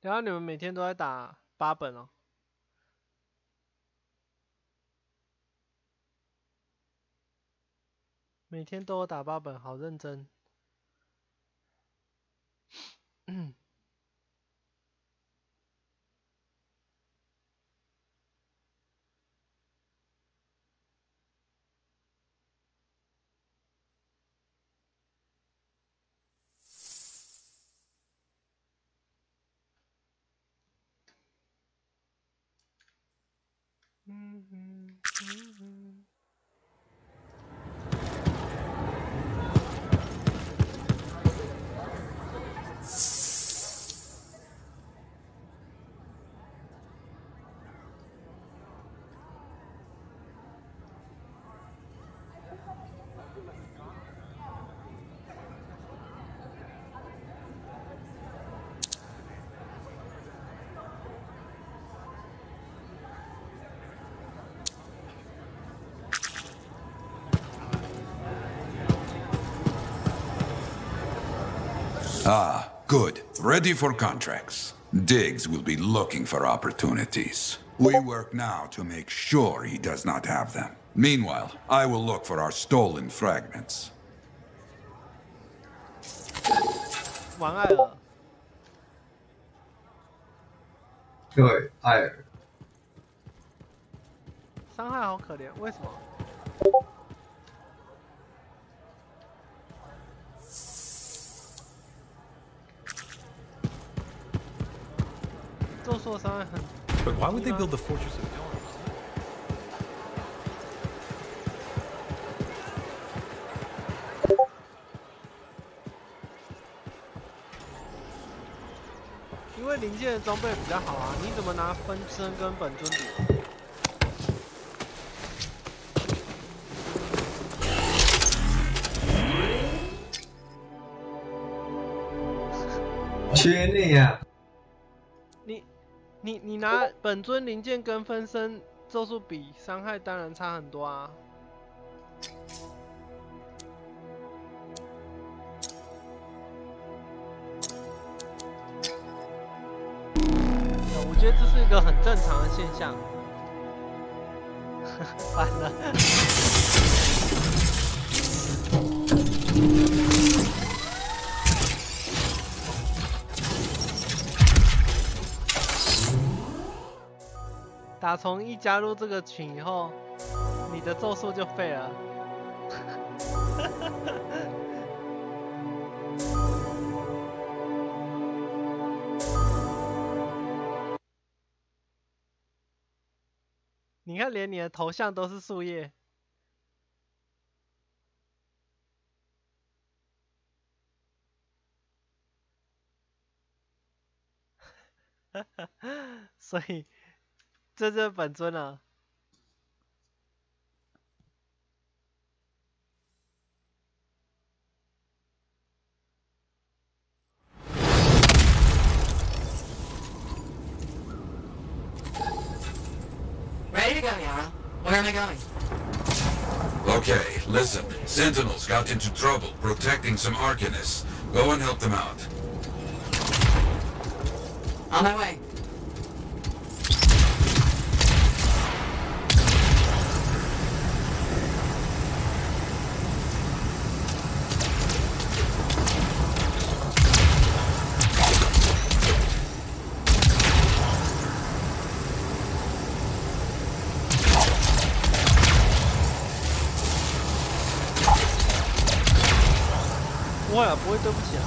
然后你们每天都在打8本哦？每天都有打8本，好认真。Ah, good. Ready for contracts. Diggs will be looking for opportunities. We work now to make sure he does not have them. Meanwhile, I will look for our stolen fragments. 玩艾尔。对，艾尔。伤害好可怜，为什么？咒术的伤害很。But why would they build the Fortress of Dawn? 因为零件的装备比较好啊，你怎么拿分身跟本尊比？缺内啊！你拿本尊零件跟分身咒术比，伤害当然差很多啊。我觉得这是一个很正常的现象。反了。打从一加入这个群以后，你的咒术就废了。你看，连你的头像都是树叶。所以，这就是本尊了。Ready to go, Yara. Where am I going? Okay, listen. Sentinels got into trouble protecting some Arcanists. Go and help them out. On my way.不会啊，不会对不起啊。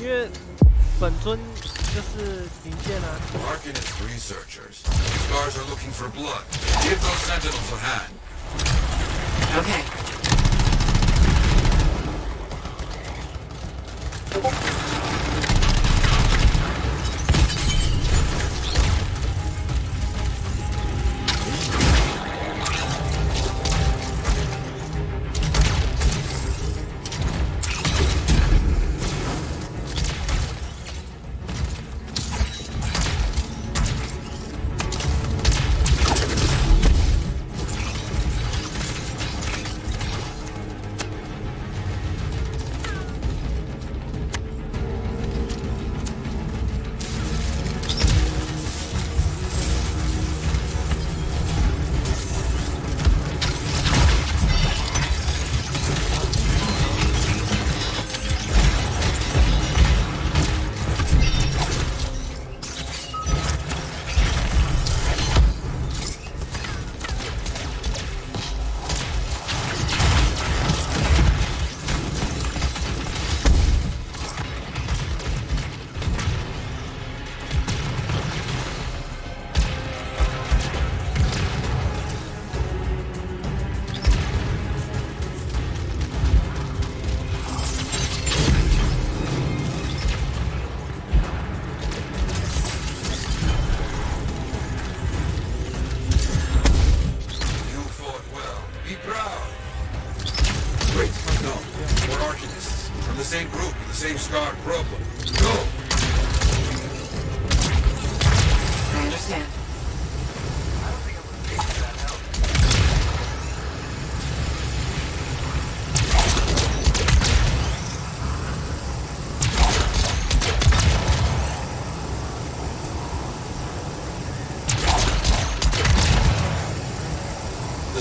因为本尊就是零件啊。Arcanist researchers. Scars are looking for blood. Give those sentinels a hand. Okay.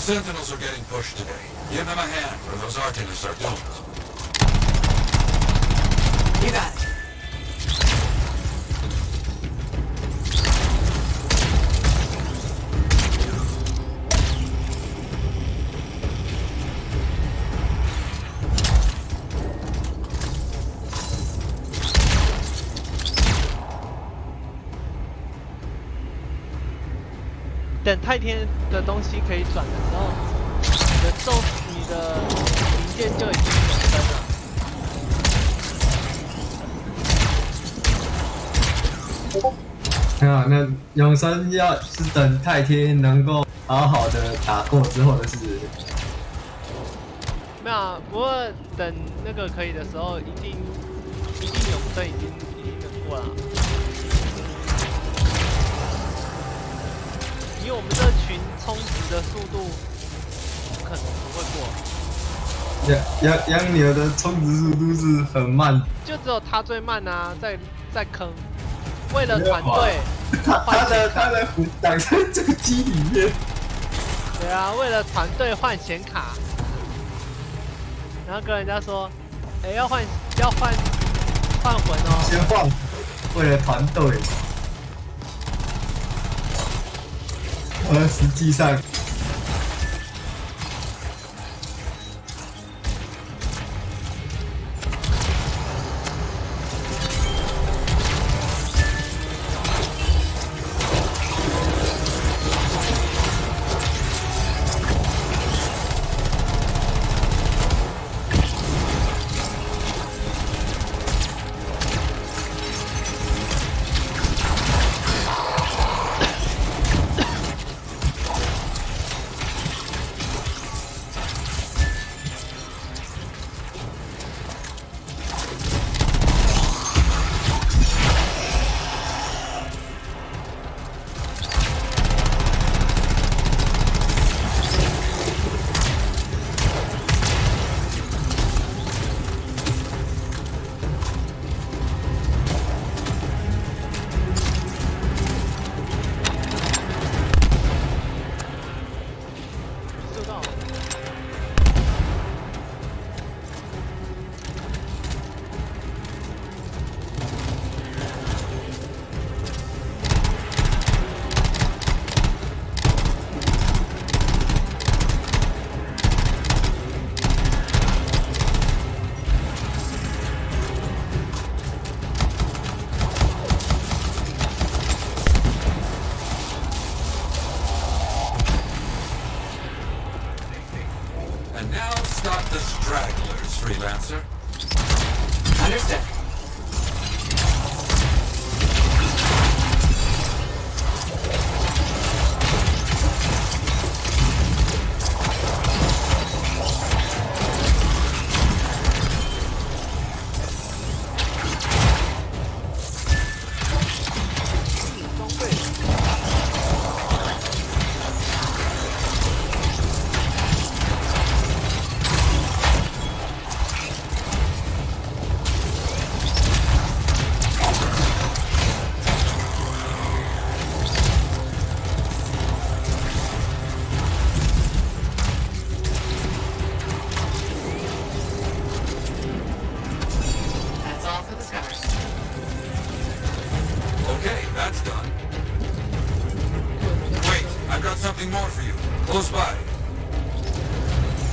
Sentinels are getting pushed today. Give them a hand, or those Arcanists are doomed. You got it.等太天的东西可以转的时候，你的零件就已经永生了。那永生要是等太天能够好好的打过之后的事。没有啊，不过等那个可以的时候，一定永生已经能过了。以我们这群充值的速度，可能不会过。养牛的充值速度是很慢，就只有他最慢啊，在坑。为了团队，他的符挡在这个机里面。对啊，为了团队换显卡，然后跟人家说，哎、要换魂哦。先换，为了团队。实际上。And now stop the stragglers, freelancer. Understood. Okay, that's done. Wait, I've got something more for you. Close by.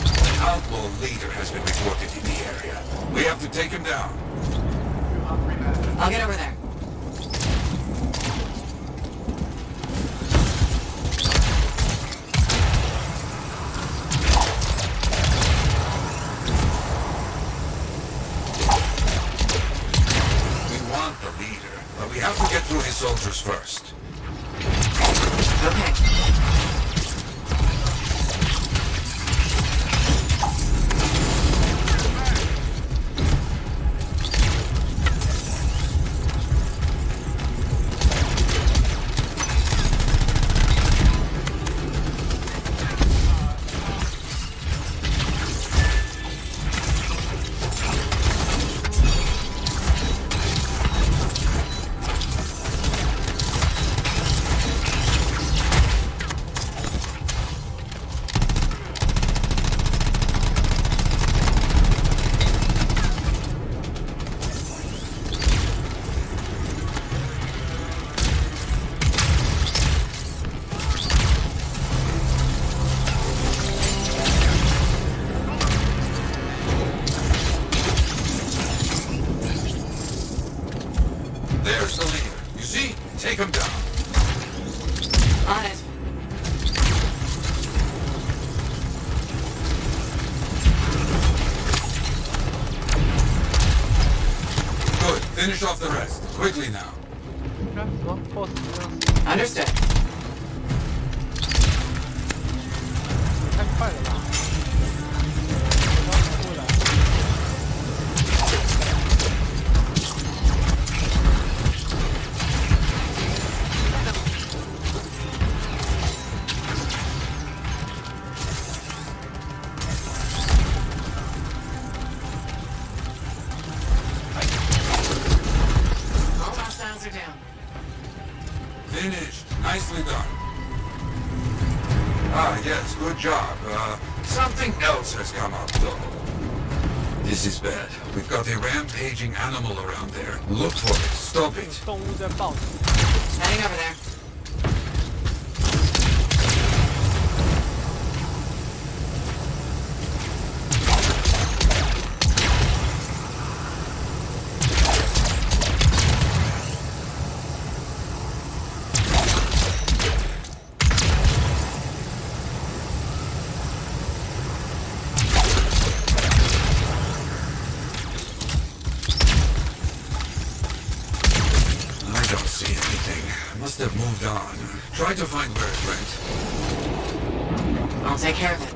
An outlaw leader has been reported in the area. We have to take him down. I'll get over there. But we have to get through his soldiers first. Okay. Take him down. On it. Good. Finish off the rest. Quickly now. 什么 boss 这样子 Understood. 太快了吧？过来。All hostiles are down. Finished. Nicely done. Ah, yes, good job. Something else has come up, though. This is bad. We've got a rampaging animal around there. Look for it. Stop it. 动物在暴走。 Heading over there. I don't see anything. Must have moved on. Try to find where it went. I'll take care of it.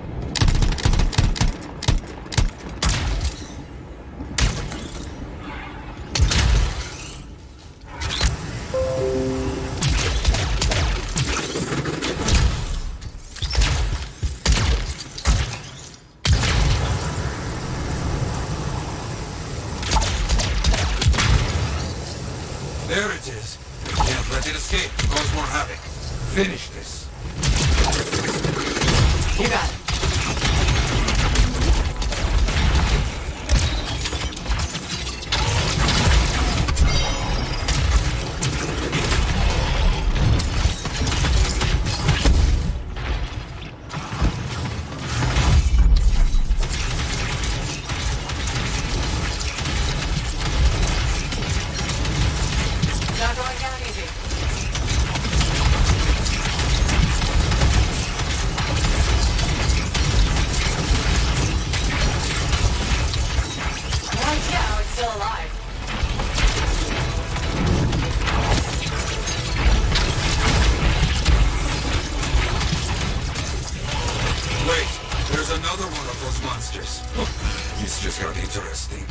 There it is. Can't let it escape. Cause more havoc. Finish this. You got it. Not going down easy. Well, yeah, it's still alive. Wait, there's another one of those monsters. This just got interesting.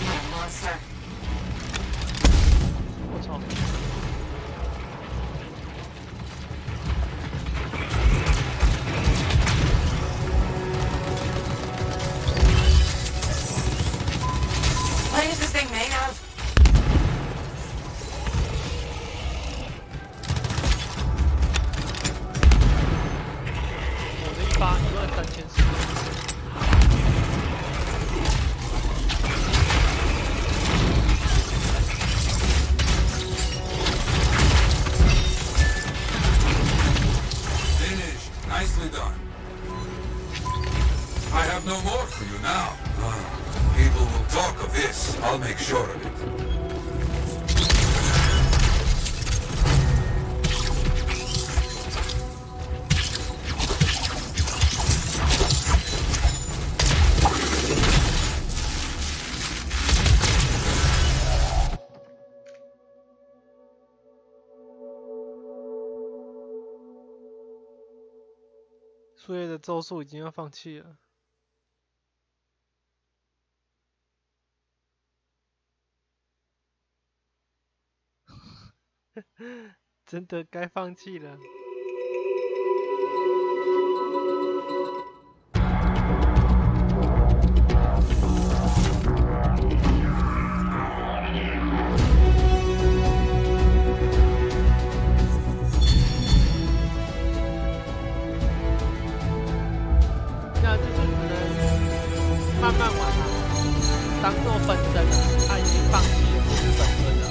What a monster. 我操！ What is this thing made of? 我的一发13400。 Finished. Nicely done. I have no more for you now. People will talk of this. I'll make sure of it.《树叶的咒术》已经要放弃了。真的该放弃了。慢慢玩啊，当做分身了，他已经放弃了不是本尊了。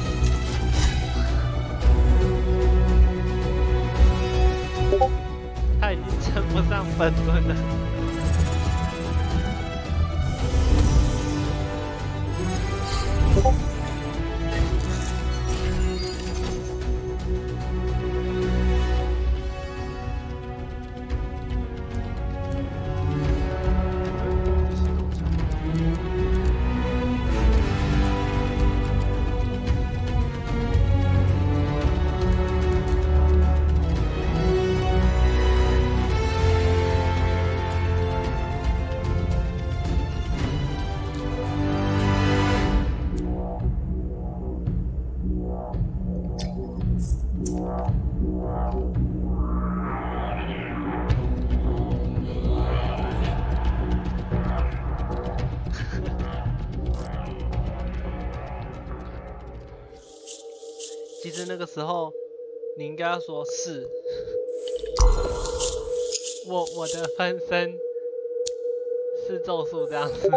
他已经称不上本尊了。其实那个时候，你应该要说是，我的分身是咒术这样子。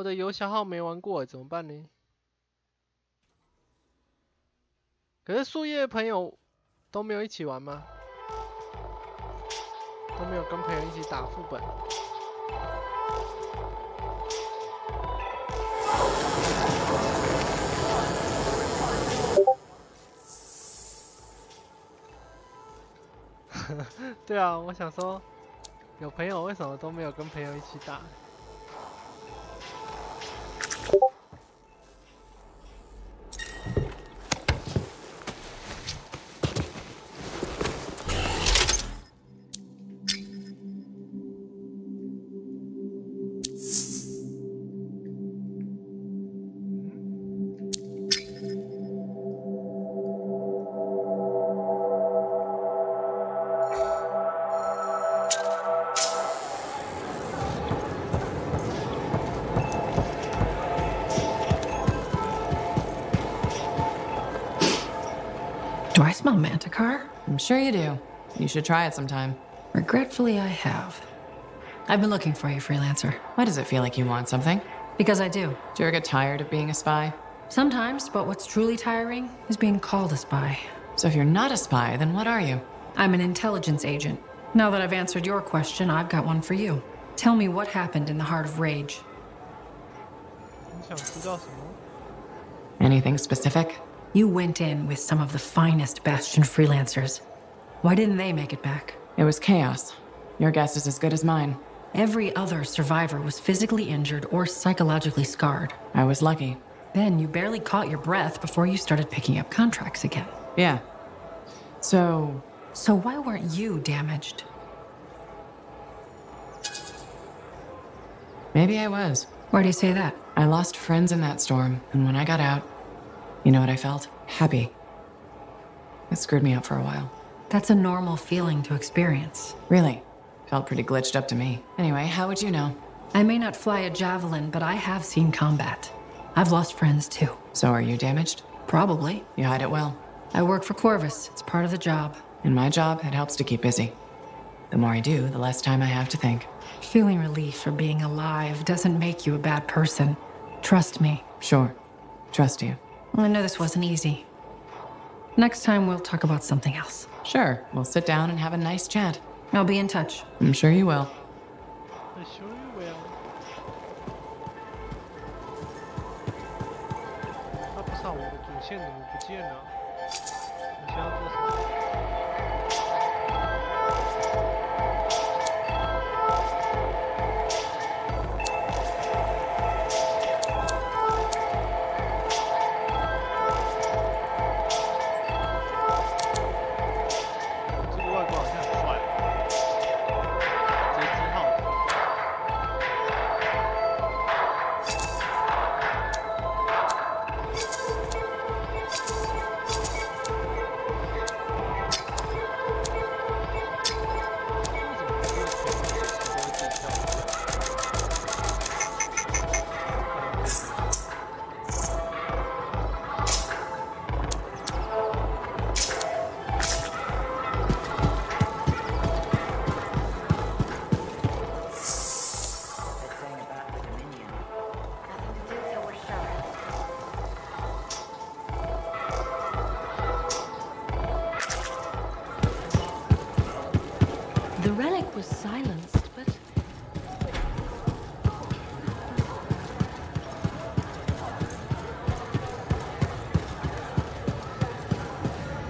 我的游侠号没玩过，怎么办呢？可是树叶朋友都没有一起玩吗？都没有跟朋友一起打副本。对啊，我想说，有朋友为什么都没有跟朋友一起打？Do I smell Manticar? I'm sure you do. You should try it sometime. Regretfully, I have. I've been looking for you, freelancer. Why does it feel like you want something? Because I do. Do you ever get tired of being a spy? Sometimes, but what's truly tiring is being called a spy. So if you're not a spy, then what are you? I'm an intelligence agent. Now that I've answered your question, I've got one for you. Tell me what happened in the Heart of Rage. 你想知道什么？ Anything specific? You went in with some of the finest Bastion freelancers. Why didn't they make it back? It was chaos. Your guess is as good as mine. Every other survivor was physically injured or psychologically scarred. I was lucky. Then you barely caught your breath before you started picking up contracts again. Yeah. So why weren't you damaged? maybe I was. Why do you say that? I lost friends in that storm, and when I got out, you know what I felt? Happy. It screwed me up for a while. That's a normal feeling to experience. Really? Felt pretty glitched up to me. Anyway, how would you know? I may not fly a javelin, but I have seen combat. I've lost friends too. So are you damaged? Probably. You hide it well. I work for Corvus. It's part of the job. In my job, it helps to keep busy. The more I do, the less time I have to think. Feeling relief for being alive doesn't make you a bad person. Trust me. Sure. Trust you. I know this wasn't easy. Next time, we'll talk about something else. Sure. We'll sit down and have a nice chat. I'll be in touch. I'm sure you will. I sure you will. 他不上我的主线怎么不见了？你现在要做什么？这个外国好像很帅，街机号。The relic was silenced, but...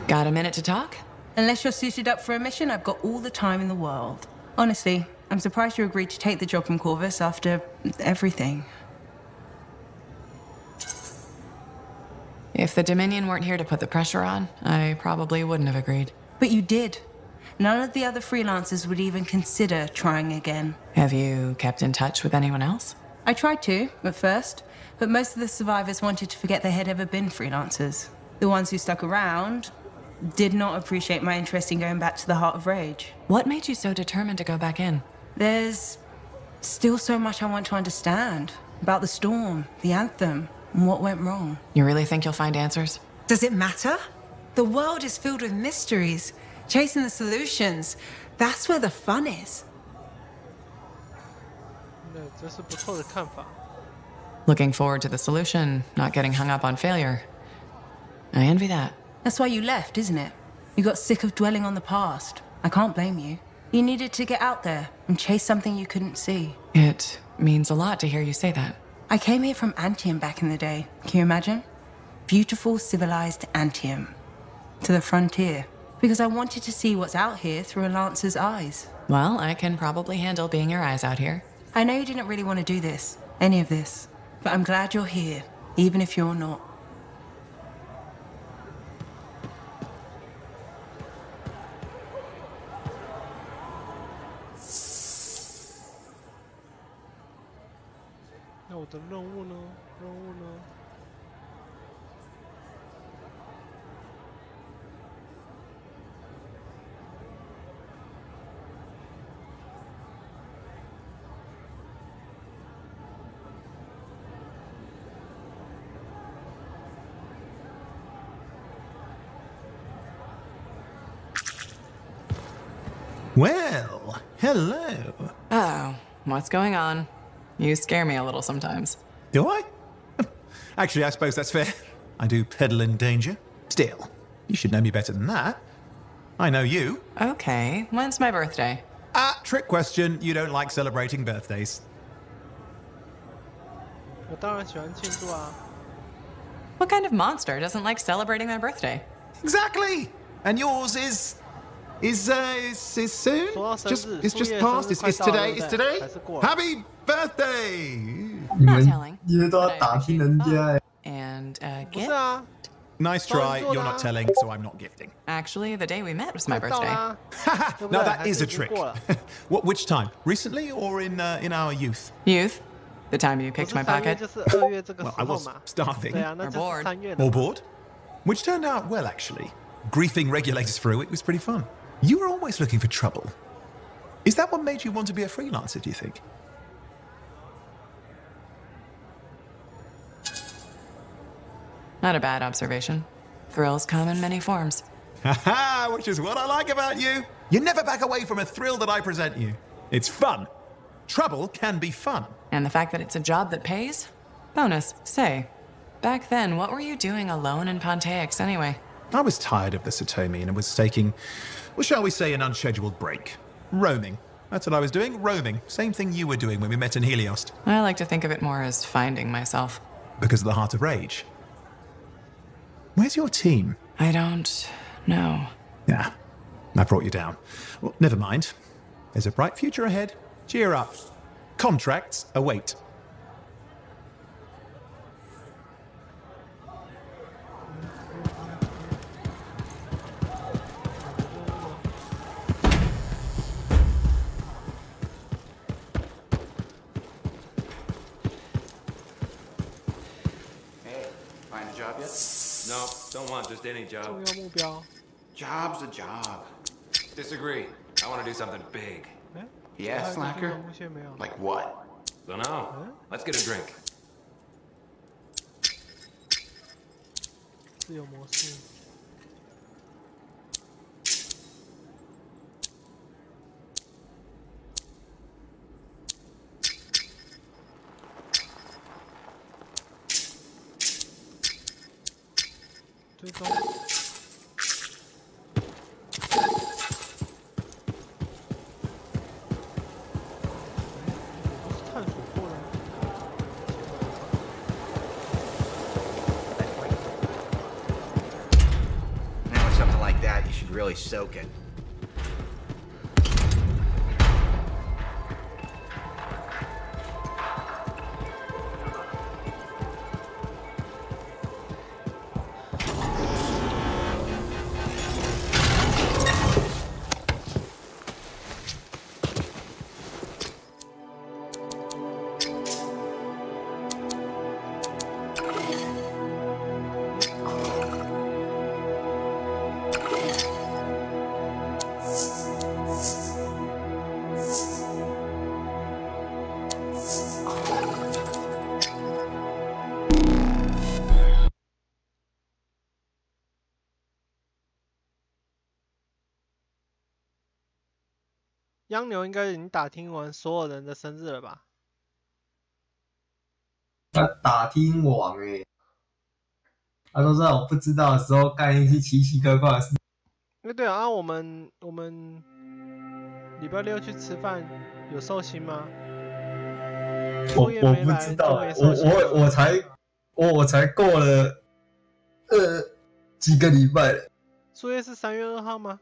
Got a minute to talk? Unless you're suited up for a mission, I've got all the time in the world. Honestly, I'm surprised you agreed to take the job from Corvus after everything. If the Dominion weren't here to put the pressure on, I probably wouldn't have agreed. But you did. None of the other freelancers would even consider trying again. Have you kept in touch with anyone else? I tried to, at first, but most of the survivors wanted to forget they had ever been freelancers. The ones who stuck around did not appreciate my interest in going back to the Heart of Rage. What made you so determined to go back in? There's still so much I want to understand about the storm, the anthem, and what went wrong. You really think you'll find answers? Does it matter? The world is filled with mysteries. Chasing the solutions, that's where the fun is. 那这是不错的看法。Looking forward to the solution, not getting hung up on failure. I envy that. That's why you left, isn't it? You got sick of dwelling on the past. I can't blame you. You needed to get out there and chase something you couldn't see. It means a lot to hear you say that. I came here from Anthem back in the day. Can you imagine? Beautiful, civilized Anthem. To the frontier. Because I wanted to see what's out here through a Lancer's eyes. Well, I can probably handle being your eyes out here. I know you didn't really want to do this, any of this. But I'm glad you're here, even if you're not.那我的任务呢？任务呢？ Well, hello. Oh, what's going on? You scare me a little sometimes. Do I? Actually, I suppose that's fair. I do peddle in danger. Still, you should know me better than that. I know you. Okay, when's my birthday? Trick question. You don't like celebrating birthdays. 我当然喜欢庆祝啊！ What kind of monster doesn't like celebrating my birthday? Exactly. And yours is soon. 说到生日， It's just 树叶 past. 生日 It's 快到了 today. 对 It's 不对 today. 还是过了？ Happy birthday. 你们 telling. 因为都要打听人家 And a 不是 gift? 啊， Nice 帮 try. 你做的 You're 啊 not telling, so I'm not gifting. Actually, the day we met was my 快到 birthday. 啦！对不 Now 对？ that 还 is 是 a 已经 trick. 过了 Which time? Recently or in our youth? Youth? The time you 不 picked 是 my 3月 pocket? 就是2月这个时 Well, I 候 was 嘛。 starving. 对啊，那 Or 就是 bored. 3月的 Or 嘛。 bored? Which turned out well, actually. Griefing regulators through it was pretty fun. You were always looking for trouble. Is that what made you want to be a freelancer, do you think? Not a bad observation. Thrills come in many forms. Haha, which is what I like about you. You never back away from a thrill that I present you. It's fun. Trouble can be fun. And the fact that it's a job that pays? Bonus. Say, back then, what were you doing alone in Pontaix anyway? I was tired of the Satomi and was taking, well, shall we say, an unscheduled break. Roaming. That's what I was doing, roaming. Same thing you were doing when we met in Heliost. I like to think of it more as finding myself. Because of the Heart of Rage. Where's your team? I don't know. Yeah, I brought you down. Well, never mind. There's a bright future ahead. Cheer up. Contracts await. Hey, find a job yet? No, don't want just any 重 job. 要目标。 Job's a job. Disagree. I want to do something big. 哎， Yeah, 还有 slacker? 目前没有。 Like what? Don't know. Let's get a drink. 自由模式。追踪。不是探索过了。 Now with something like that, you should really soak it.央牛应该已经打听完所有人的生日了吧？他打听网他都在我不知道的时候干一些奇奇怪怪的事。对啊，我们礼拜六去吃饭有寿星吗？我不知道，我才过了几个礼拜了。树叶是3月2号吗？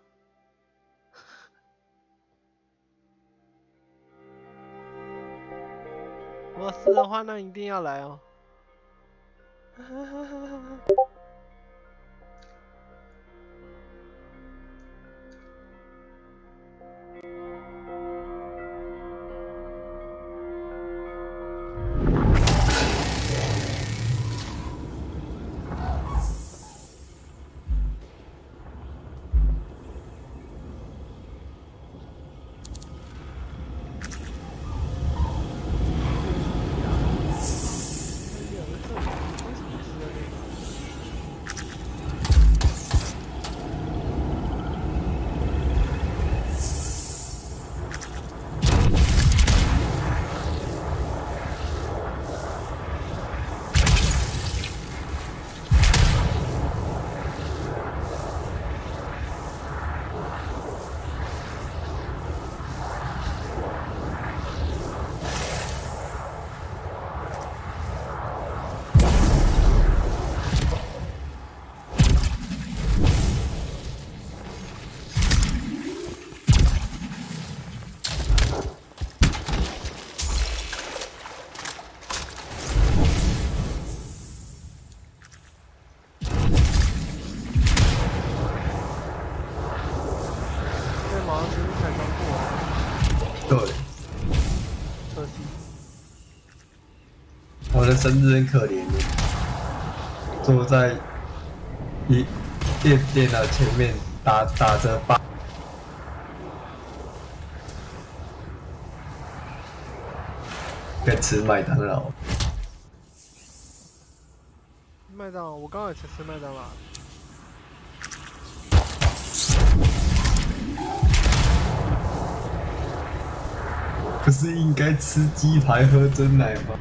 如果是的话，那一定要来哦。我的生日很可怜的，坐在电脑前面打着靶，跟吃麦当劳。麦当劳，我刚刚也才吃麦当劳。不是应该吃鸡排喝珍奶吗？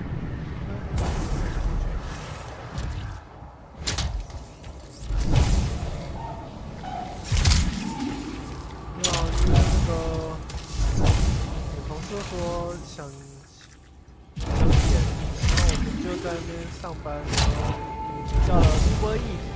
说想点，然后我们就在那边上班，然后叫了Uber Eats。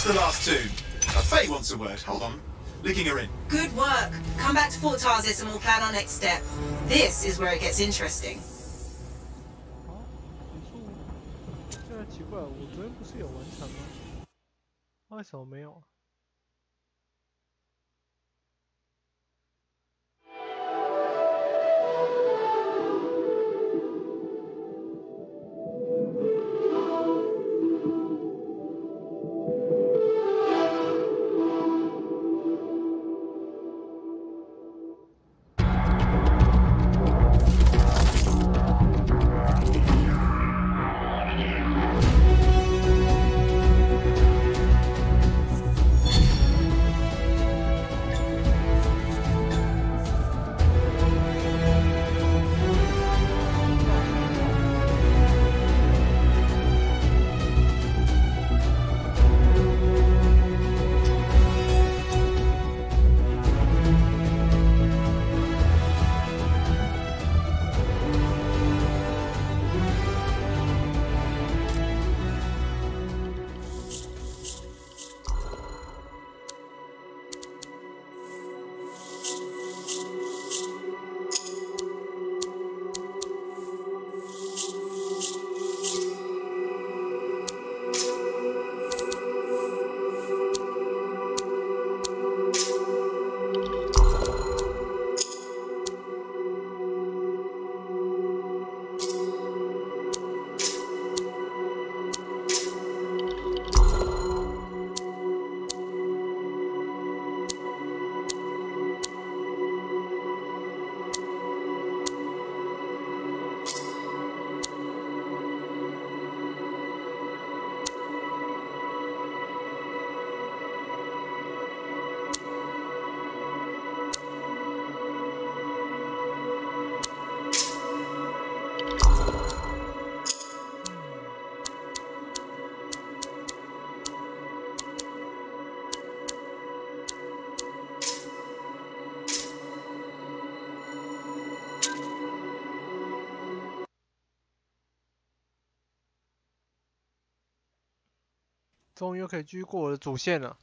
the last two? Faye wants a word. Hold on. Linking her in. Good work. Come back to Fort Tarsis and we'll plan our next step. This is where it gets interesting. 现在奇怪，我昨天不是有完成吗？为什么没有？终于又可以继续过我的主线了，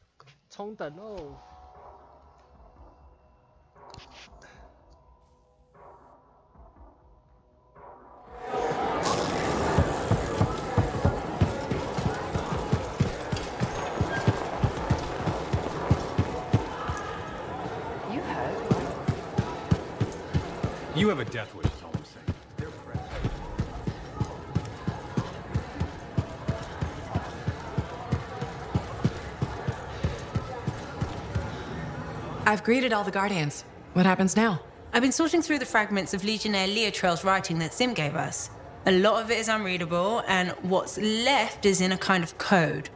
冲等哦。You have a death wish, is all I'm saying. They're pressed. I've greeted all the Guardians. What happens now? I've been sorting through the fragments of Legionnaire Leotrell's writing that Sim gave us. A lot of it is unreadable, and what's left is in a kind of code,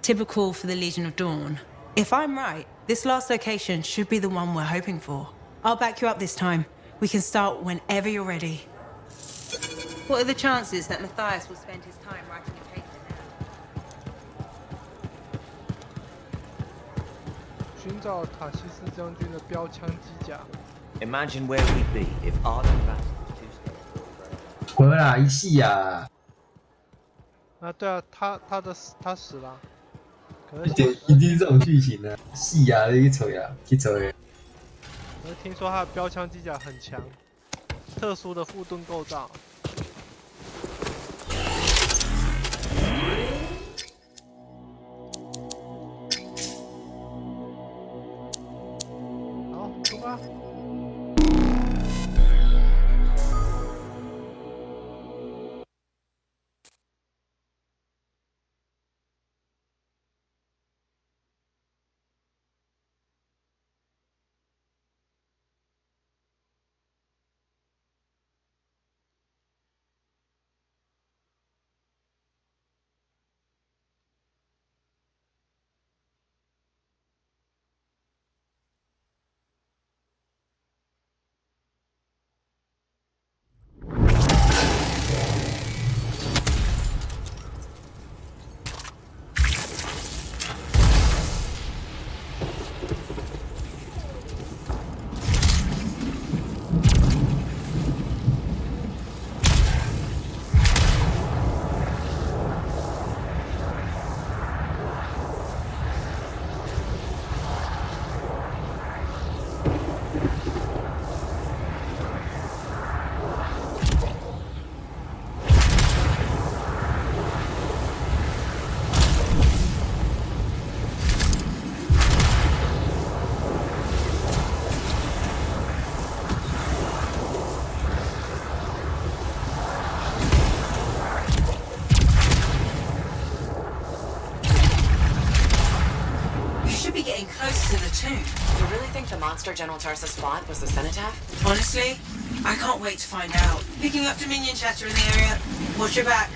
typical for the Legion of Dawn. If I'm right, this last location should be the one we're hoping for. I'll back you up this time. We can start whenever you're ready. What are the chances that Matthias will spend his time writing a paper now? 寻找塔西斯将军的标枪机甲。Imagine where we'd be if Arden Bass was too scared. 回啦，一系啊！啊，对啊，他死了。可是一定是这种剧情的，戏啊，一锤啊，去锤。可是听说他的标枪机甲很强，特殊的护盾构造。好，出发。close to the tomb. You really think the monster General Tarsus fought was the cenotaph? Honestly, I can't wait to find out. Picking up Dominion chatter in the area. Watch your back.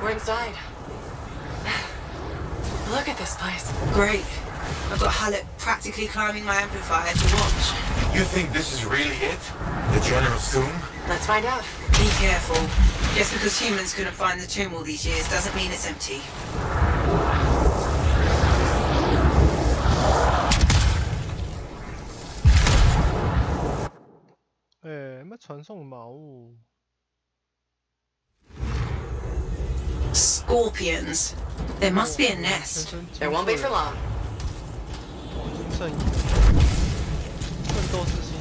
We're inside. Look at this place. Great. I've got Hallett practically climbing my amplifier to watch. You think this is really it? The General's tomb? Let's find out. Be careful. Just because humans couldn't find the tomb all these years doesn't mean it's empty. Scorpions. There must be a nest. There won't be for long. 正义，奋斗之心。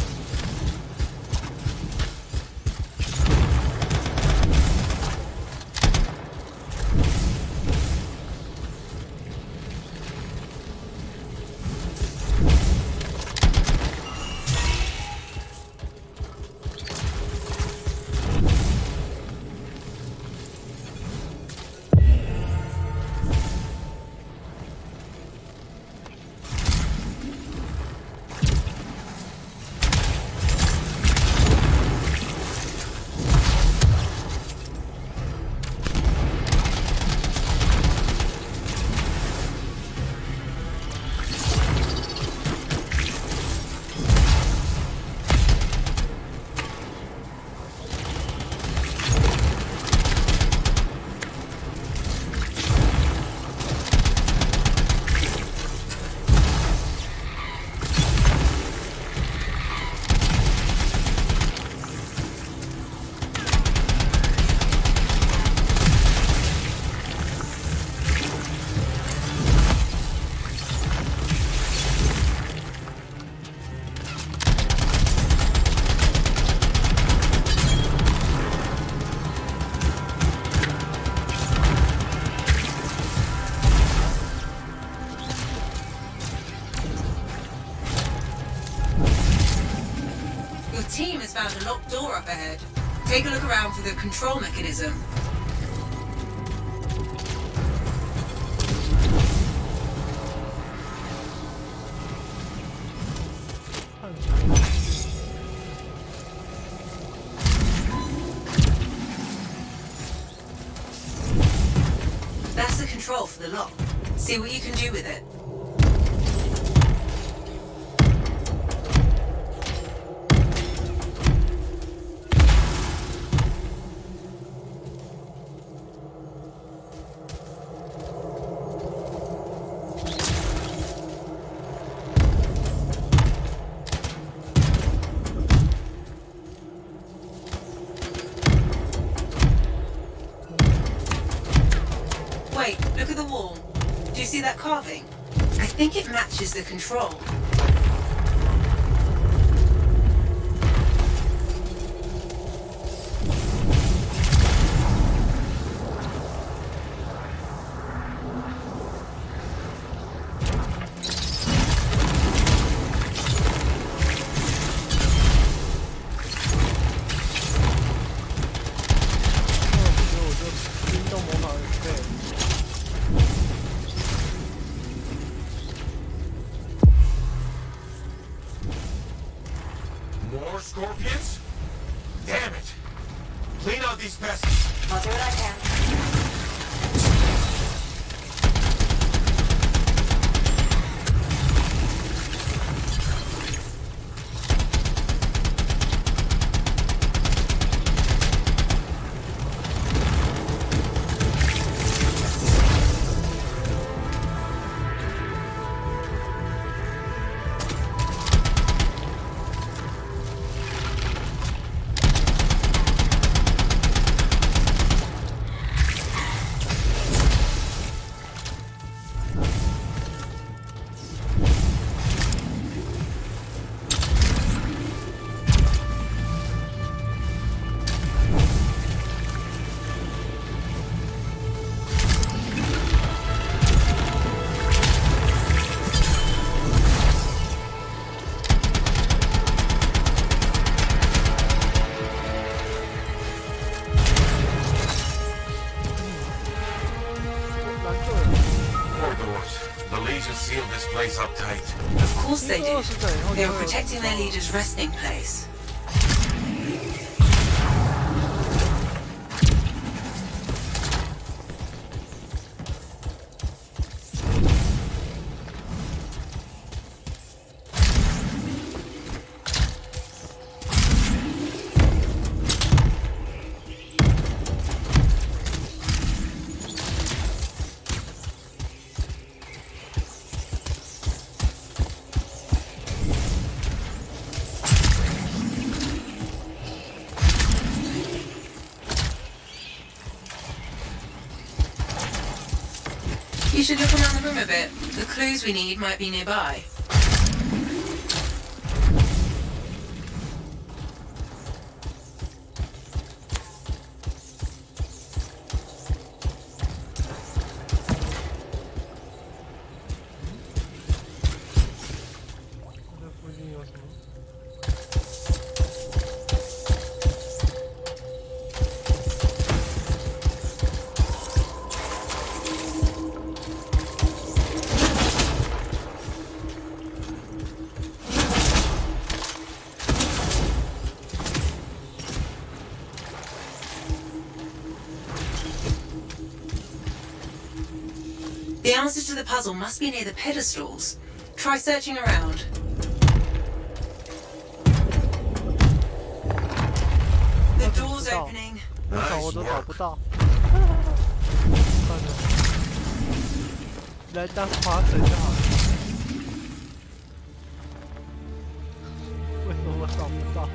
Team has found a locked door up ahead. Take a look around for the control mechanism. That's the control for the lock. See what you can do with it. Wait, look at the wall. Do you see that carving? I think it matches the control. More scorpions? Damn it! Clean out these pests. I'll do what I can. this place uptight. Of course they did. They were protecting their leader's resting place. You should look around the room a bit. The clues we need might be nearby. The answer to the puzzle must be near the pedestals. Try searching around. The door's opening. 我都找不到。算了，来当滑水就好了。为什么我找不到？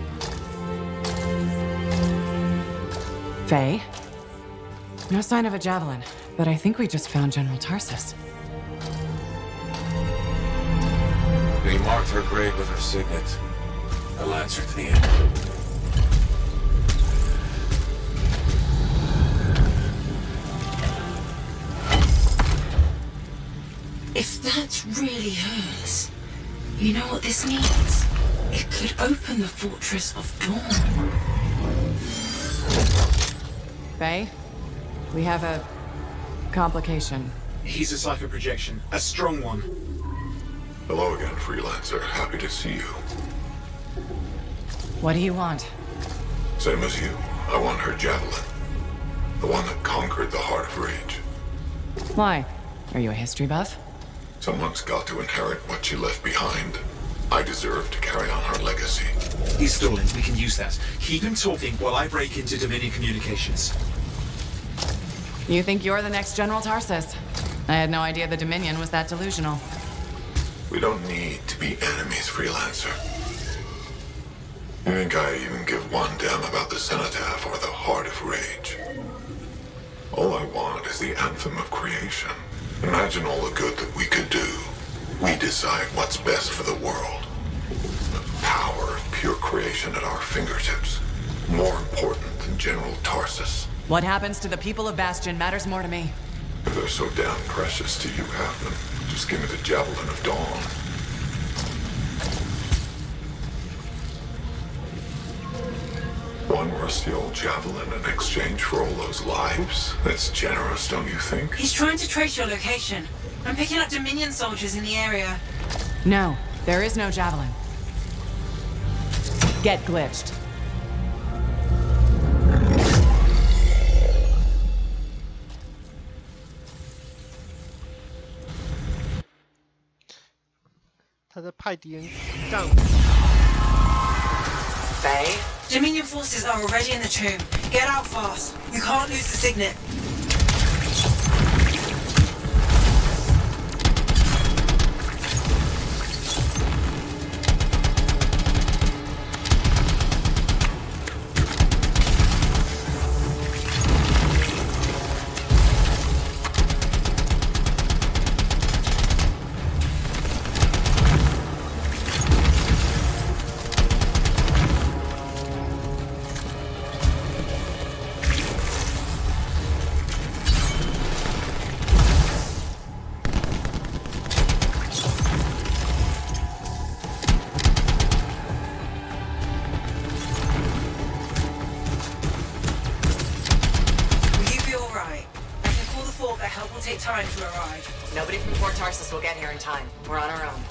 Faye? No sign of a javelin, but I think we just found General Tarsus. He marked her grave with her signet. A lancer to the end. If that's really hers, you know what this means? It could open the Fortress of Dawn. Faye? We have a complication. He's a cipher projection, a strong one. Hello again, Freelancer. Happy to see you. What do you want? Same as you. I want her javelin. The one that conquered the Heart of Rage. Why? Are you a history buff? Someone's got to inherit what she left behind. I deserve to carry on her legacy. He's stalling. We can use that. Keep him talking while I break into Dominion communications. You think you're the next General Tarsus? I had no idea the Dominion was that delusional. We don't need to be enemies, Freelancer. You think I even give one damn about the Cenotaph or the Heart of Rage? All I want is the Anthem of Creation. Imagine all the good that we could do. We decide what's best for the world. The power of pure creation at our fingertips. More important than General Tarsus. What happens to the people of Bastion matters more to me. If they're so damn precious to you, Captain, just give me the Javelin of Dawn. One rusty old javelin in exchange for all those lives? That's generous, don't you think? He's trying to trace your location. I'm picking up Dominion soldiers in the area. No, there is no javelin. Get glitched. Faye? Dominion forces are already in the tomb. Get out fast. You can't lose the signet. take time to arrive. Nobody from Fort Tarsus will get here in time. We're on our own.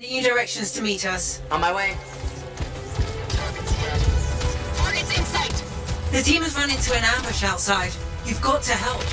Sending you directions to meet us. On my way. Target's in sight. The team has run into an ambush outside. You've got to help.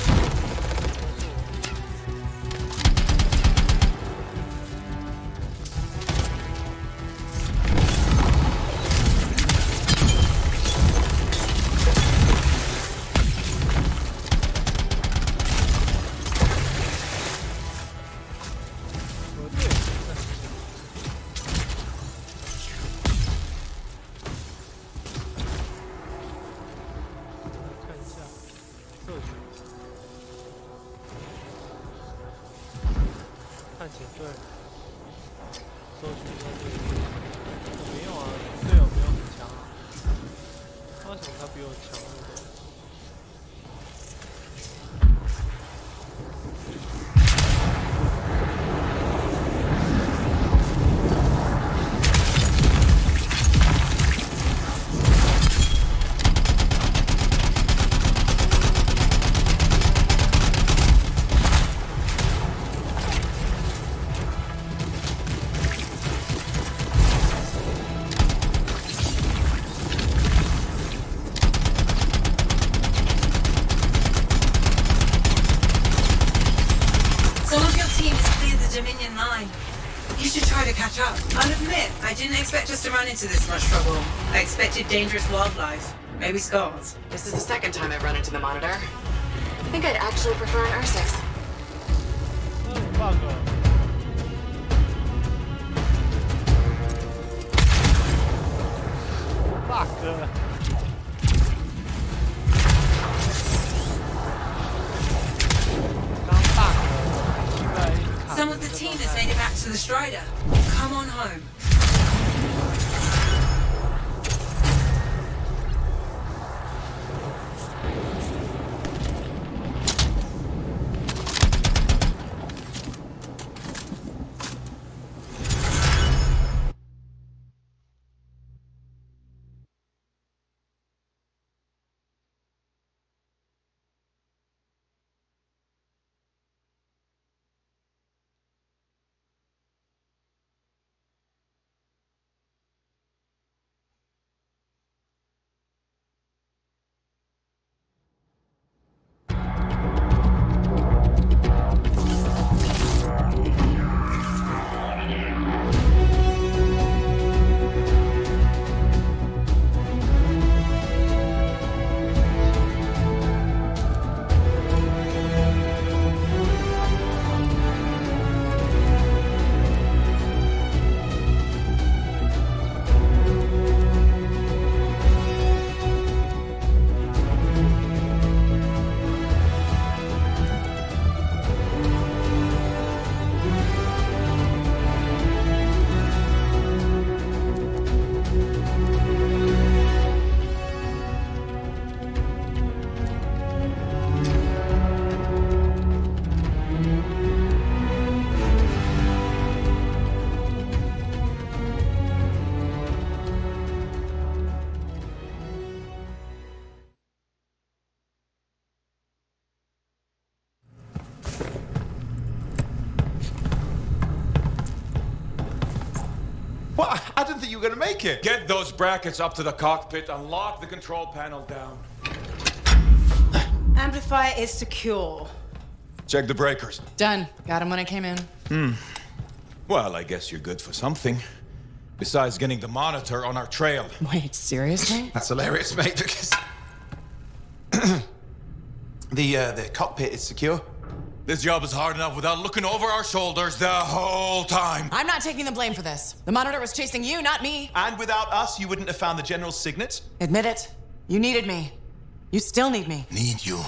Into this much trouble. I expected dangerous wildlife. Maybe skulls. This is the second time I've run into the Monitor. I think I'd actually prefer an R6. Some of the team has made it back to the Strider. Come on home. What? I didn't think you were going to make it. Get those brackets up to the cockpit and lock the control panel down. Amplifier is secure. Check the breakers. Done. Got him when I came in. Well, I guess you're good for something. Besides getting the Monitor on our trail. Wait, seriously? That's hilarious, mate, because... the cockpit is secure. This job is hard enough without looking over our shoulders the whole time. I'm not taking the blame for this. The Monitor was chasing you, not me. And without us, you wouldn't have found the General's signet? Admit it. You needed me. You still need me. Need you.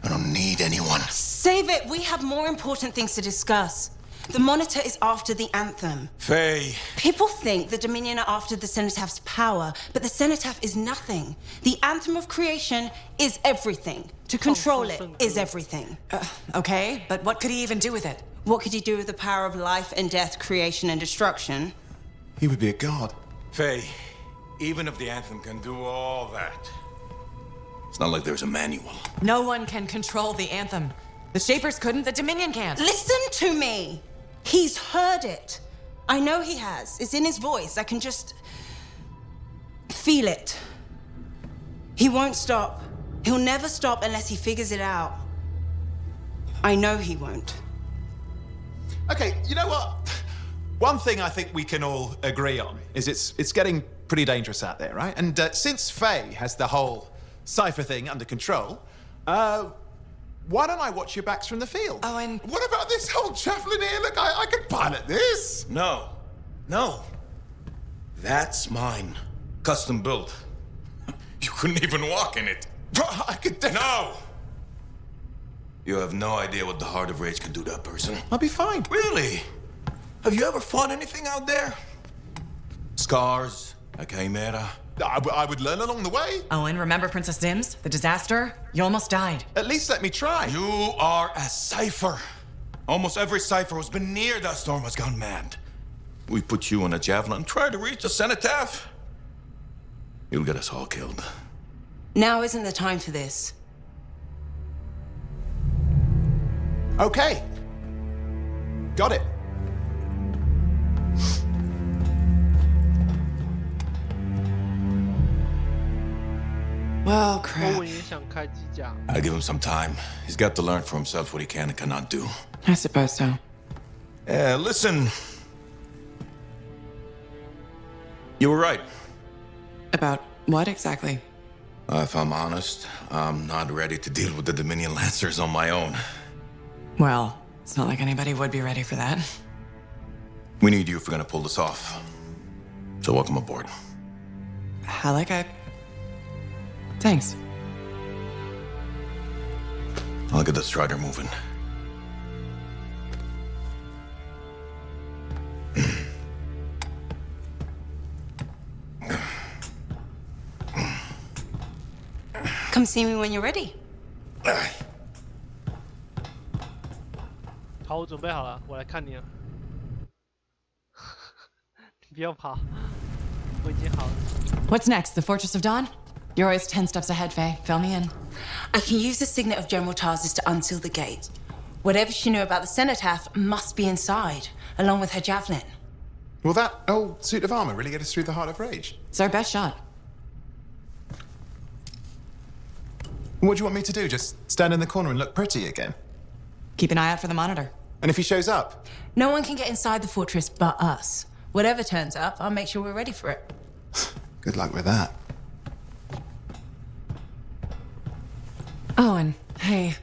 I don't need anyone. Save it. We have more important things to discuss. The Monitor is after the Anthem. Faye. People think the Dominion are after the Cenotaph power, but the Cenotaph is nothing. The Anthem of creation is everything. To control it is everything. Okay, but what could he even do with it? What could he do with the power of life and death, creation and destruction? He would be a god. Faye, even if the Anthem can do all that, it's not like there's a manual. No one can control the Anthem. The Shapers couldn't, the Dominion can't. Listen to me! He's heard it. I know he has. It's in his voice. I can just feel it. He won't stop. He'll never stop unless he figures it out. I know he won't. Okay, you know what? One thing I think we can all agree on is it's getting pretty dangerous out there, right? And since Faye has the whole cipher thing under control, why don't I watch your backs from the field? Oh, and What about this whole javelin here? Look, I can pilot this. No. No. That's mine. Custom built. You couldn't even walk in it. I could No! You have no idea what the Heart of Rage can do to a person. I'll be fine. Really? Have you ever fought anything out there? Scars, a chimera. I would learn along the way. Oh, and remember Princess Dims? The disaster? You almost died. At least let me try. You are a cipher. Almost every cipher who's been near that storm has gone mad. We put you on a javelin and try to reach the cenotaph. You'll get us all killed. Now isn't the time for this. Okay. Got it. Well, 欧 crap. 文也想开机甲， I give him some time. He's got to learn for himself what he can and cannot do. I suppose so. Listen. You were right. About what exactly? If I'm honest, I'm not ready to deal with the Dominion Lancers on my own. Well, it's not like anybody would be ready for that. We need you if we're gonna pull this off. So welcome aboard. Thanks. I'll get the Strider moving. Come see me when you're ready. 好，我准备好了，我来看你了。你不要跑，我已经好了。 What's next? The Fortress of Dawn? You're always 10 steps ahead, Faye. Fill me in. I can use the signet of General Tarsus to unseal the gate. Whatever she knew about the cenotaph must be inside, along with her javelin. Will that old suit of armor really get us through the Heart of Rage? It's our best shot. What do you want me to do? Just stand in the corner and look pretty again? Keep an eye out for the monitor. And if he shows up? No one can get inside the fortress but us. Whatever turns up, I'll make sure we're ready for it. Good luck with that. Oh, and hey.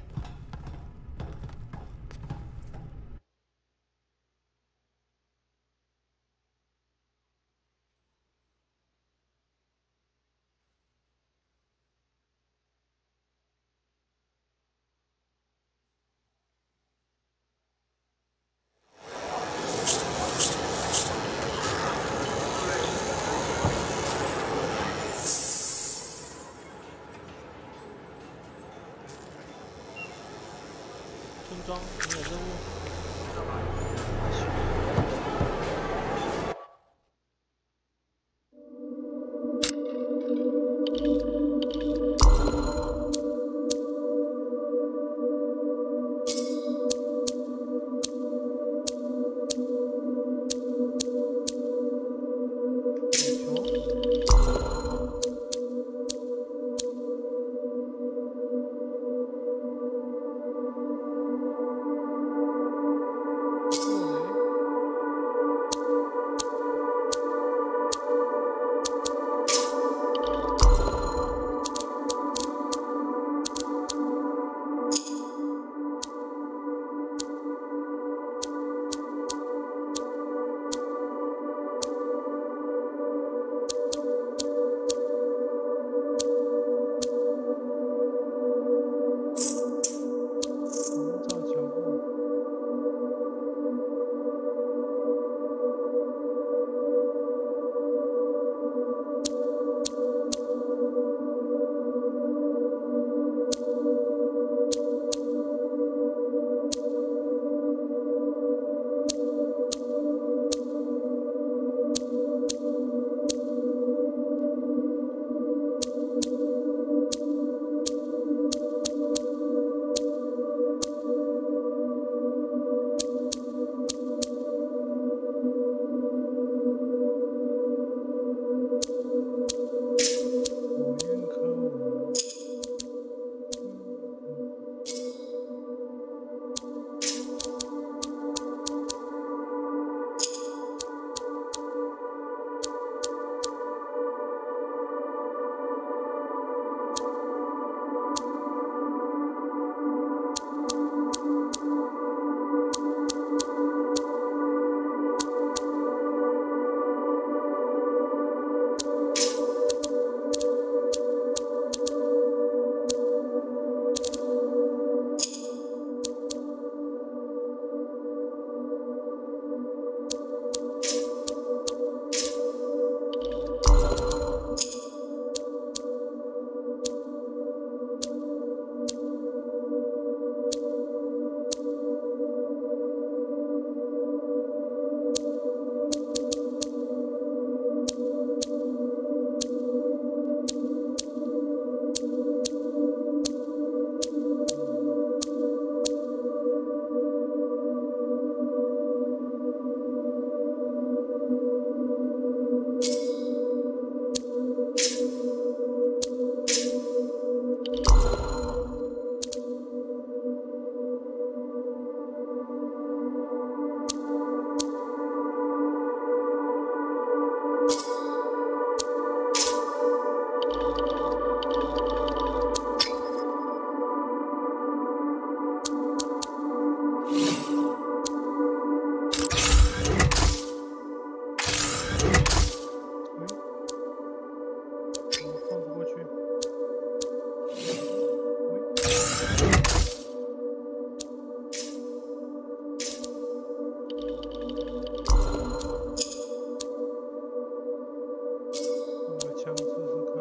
枪试试看。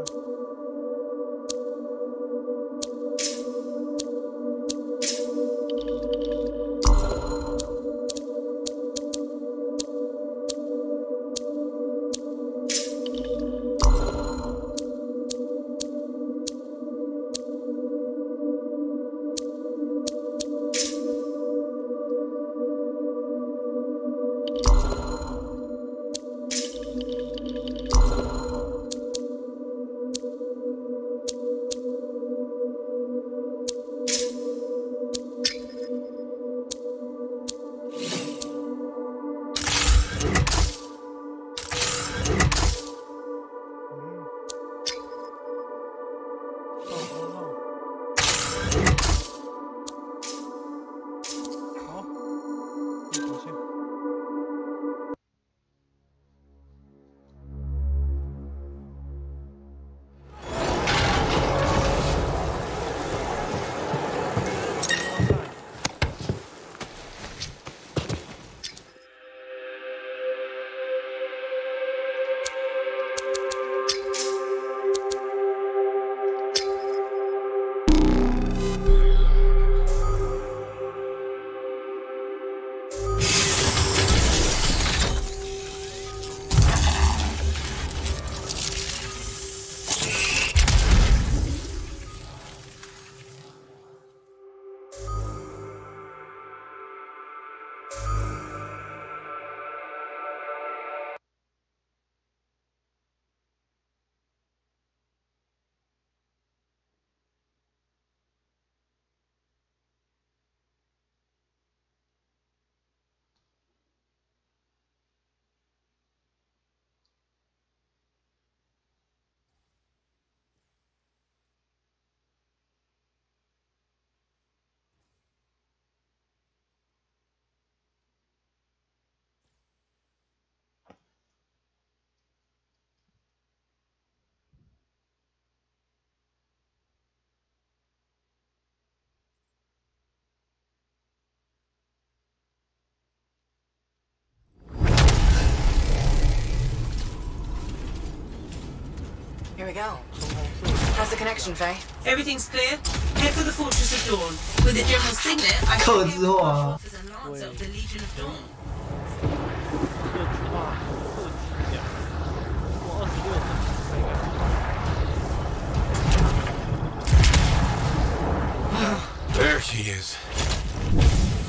Here we go. How's the connection, Faye? Everything's clear. Head for the Fortress of Dawn. With the general signet, I克should制化。 as a lance of the Legion of Dawn. 克制化，克制呀！我26 There she is.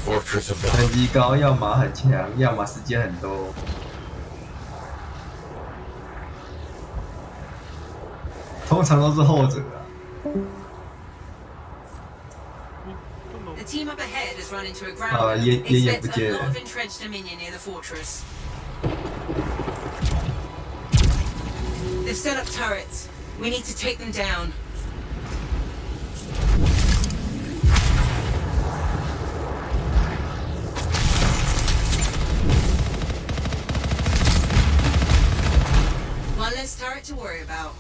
Fortress of 等 Dawn. 级高，要么很强，要么时间很多。通常都是后者啊。 The team up ahead has run into a ground. 眼不 Expect 见 a 了 lot of entrenched dominion near the fortress. They've set up turrets. We need to take them down. One less turret to worry about.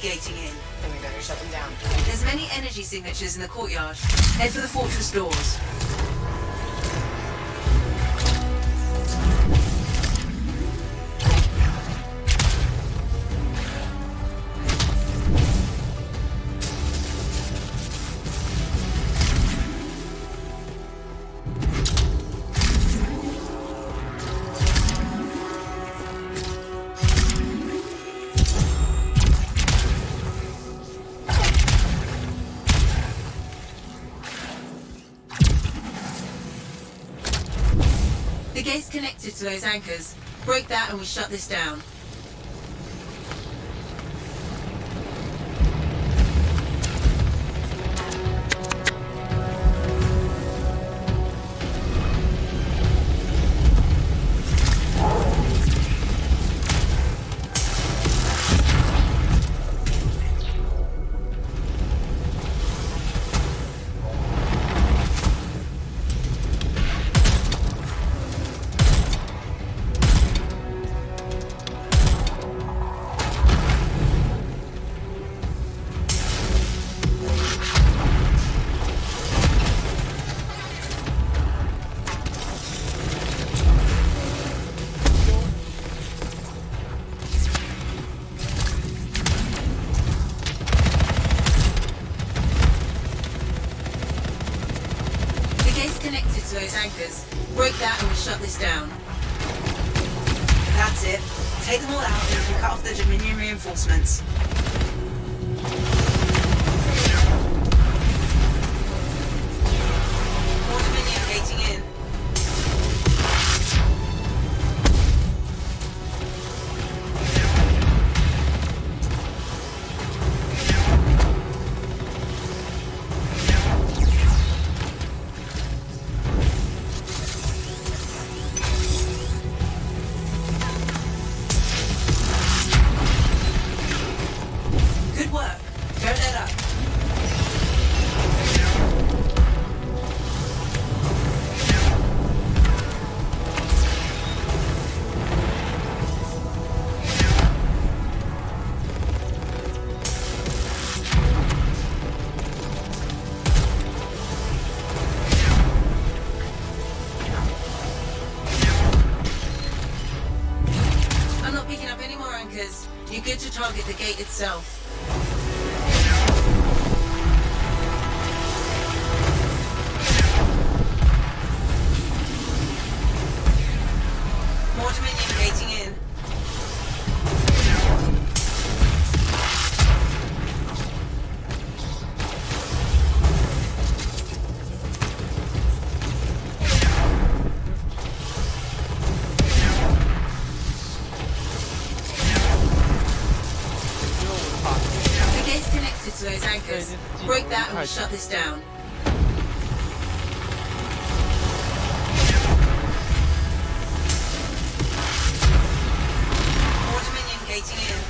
Gating in. Then we better shut them down. There's many energy signatures in the courtyard. Head for the fortress doors. The gate's connected to those anchors. Break that and we shut this down. connected to those anchors. Break that and we'll shut this down. That's it. Take them all out and you can cut off the Dominion reinforcements. More Dominion gating in. You're good to target the gate itself. More Dominion gating in. To those anchors. Break that and we'll shut this down. More Dominion gating in.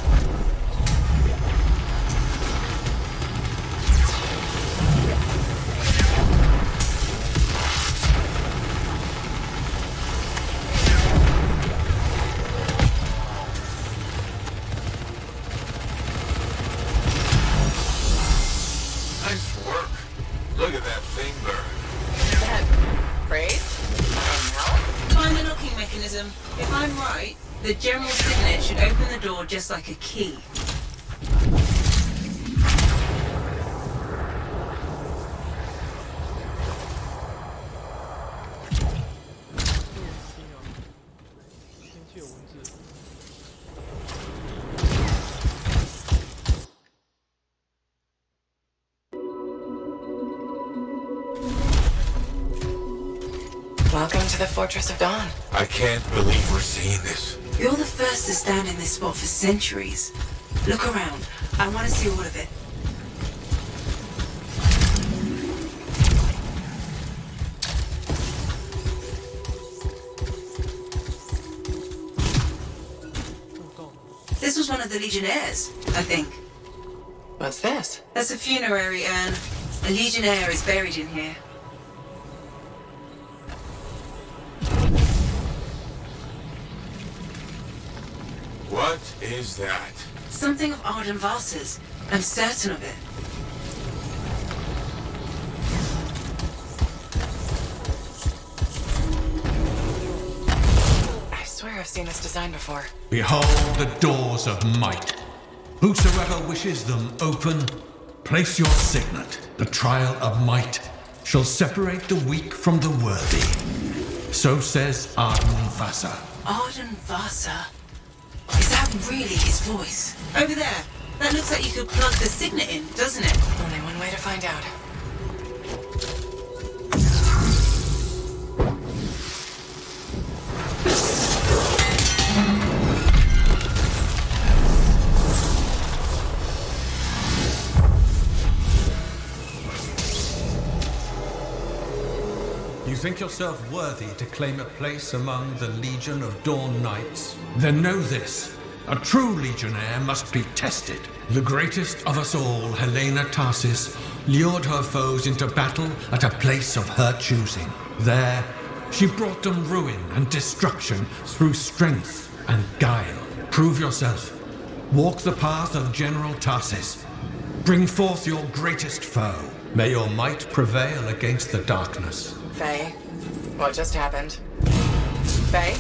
Look at that thing burn. Is that great? Find the locking mechanism. If I'm right, the general signet should open the door just like a key. Welcome to the Fortress of Dawn. I can't believe we're seeing this. You're the first to stand in this spot for centuries. Look around. I want to see all of it. This was one of the Legionnaires, I think. What's this? That's a funerary urn. A Legionnaire is buried in here. What is that? Something of Arden Vasa's. I'm certain of it. I swear I've seen this design before. Behold the doors of might. Whosoever wishes them open, place your signet. The trial of might shall separate the weak from the worthy. So says Arden Vasa. Arden Vasa? Is that really his voice? Over there. That looks like you could plug the signet in, doesn't it? Only one way to find out. You think yourself worthy to claim a place among the Legion of Dawn Knights? Then know this. A true Legionnaire must be tested. The greatest of us all, Helena Tarsis, lured her foes into battle at a place of her choosing. There, she brought them ruin and destruction through strength and guile. Prove yourself. Walk the path of General Tarsis. Bring forth your greatest foe. May your might prevail against the darkness. Faye, what just happened? Faye?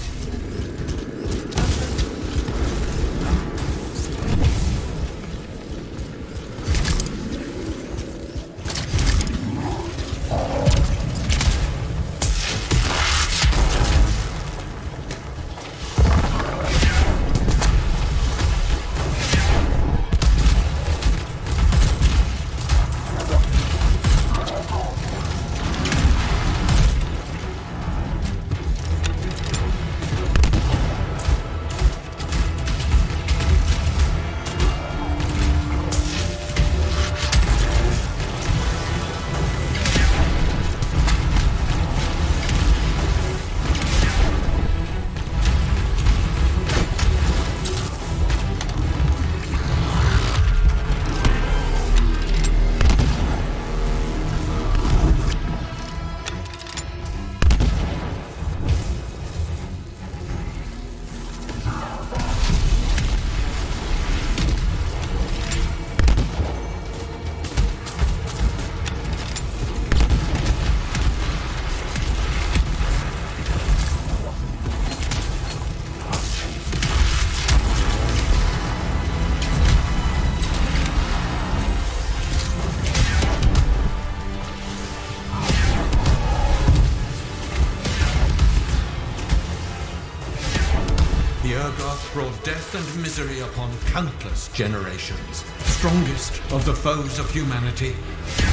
Urgoth brought death and misery upon countless generations. Strongest of the foes of humanity,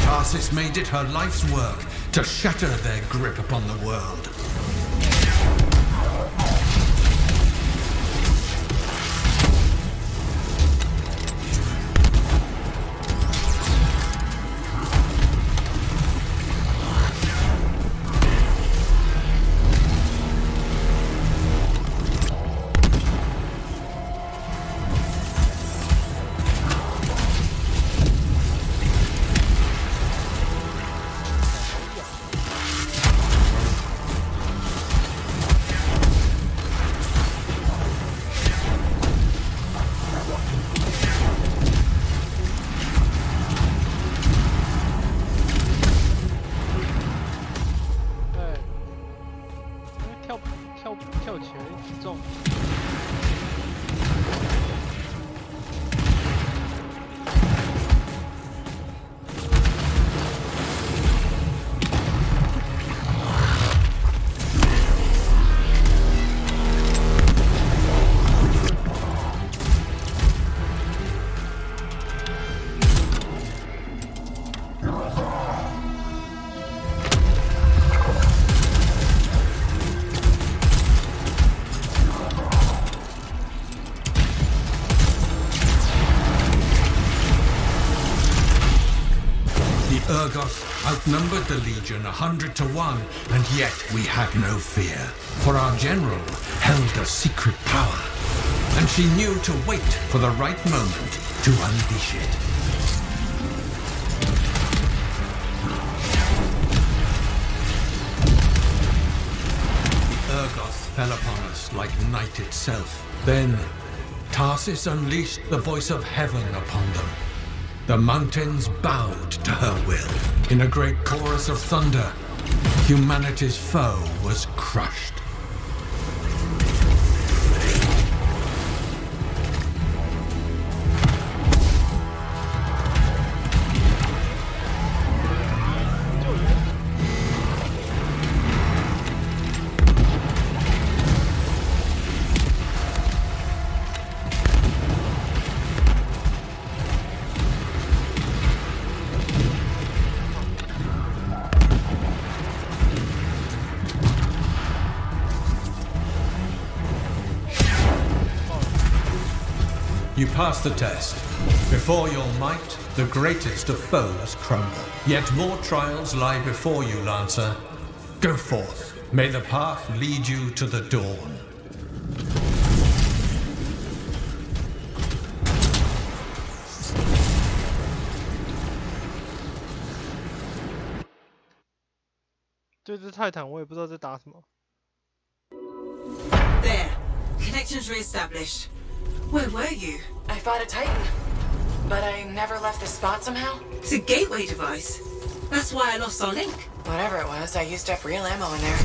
Tarsis made it her life's work to shatter their grip upon the world. Urgoth outnumbered the Legion 100 to 1, and yet we had no fear. For our general held a secret power, and she knew to wait for the right moment to unleash it. The Urgoth fell upon us like night itself. Then Tarsis unleashed the voice of heaven upon them. The mountains bowed to her will. In a great chorus of thunder, humanity's foe was crushed. You passed the test. Before your might, the greatest of foes crumble. Yet more trials lie before you, Lancer. Go forth. May the path lead you to the dawn. There. Connections re-established. Where were you? I fought a Titan, but I never left the spot somehow. It's a gateway device. That's why I lost our link. Whatever it was, I used to have real ammo in there.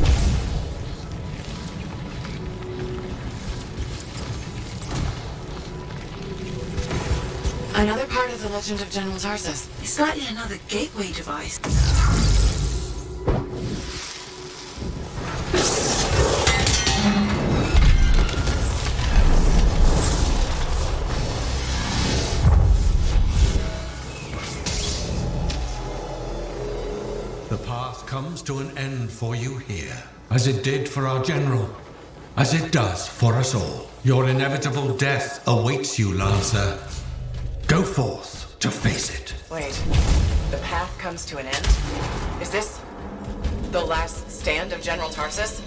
Another part of the legend of General Tarsus. It's likely another gateway device. The path comes to an end for you here, as it did for our general, as it does for us all. Your inevitable death awaits you, Lancer. Go forth to face it. Wait, the path comes to an end? Is this the last stand of General Tarsus?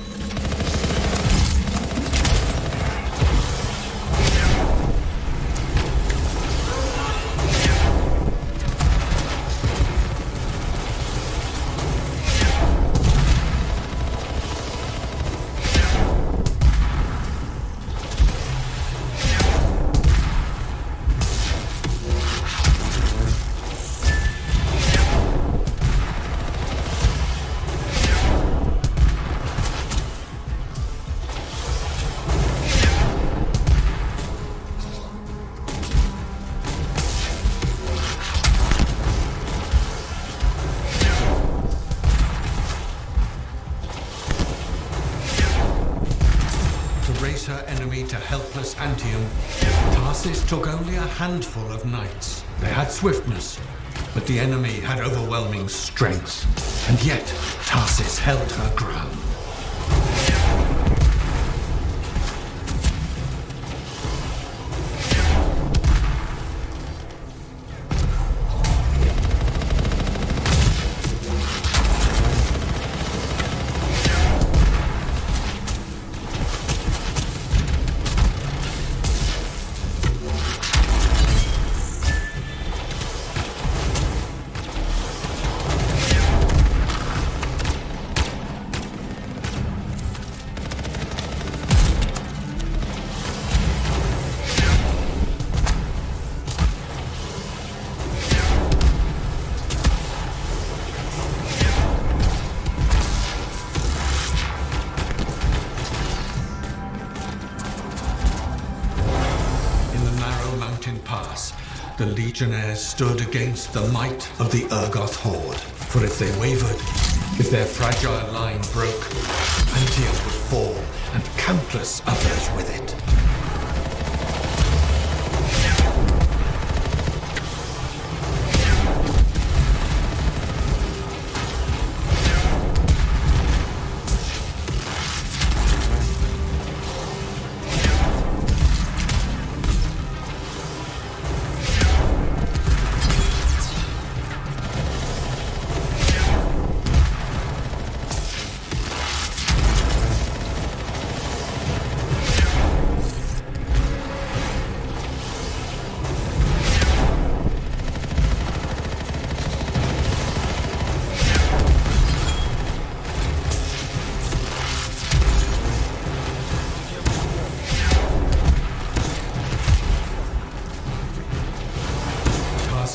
her enemy to helpless Antium, Tarsis took only a handful of knights. They had swiftness, but the enemy had overwhelming strength, and yet Tarsis held her ground. The Legionnaires stood against the might of the Urgoth horde. For if they wavered, if their fragile line broke, Antium would fall, and countless others with it.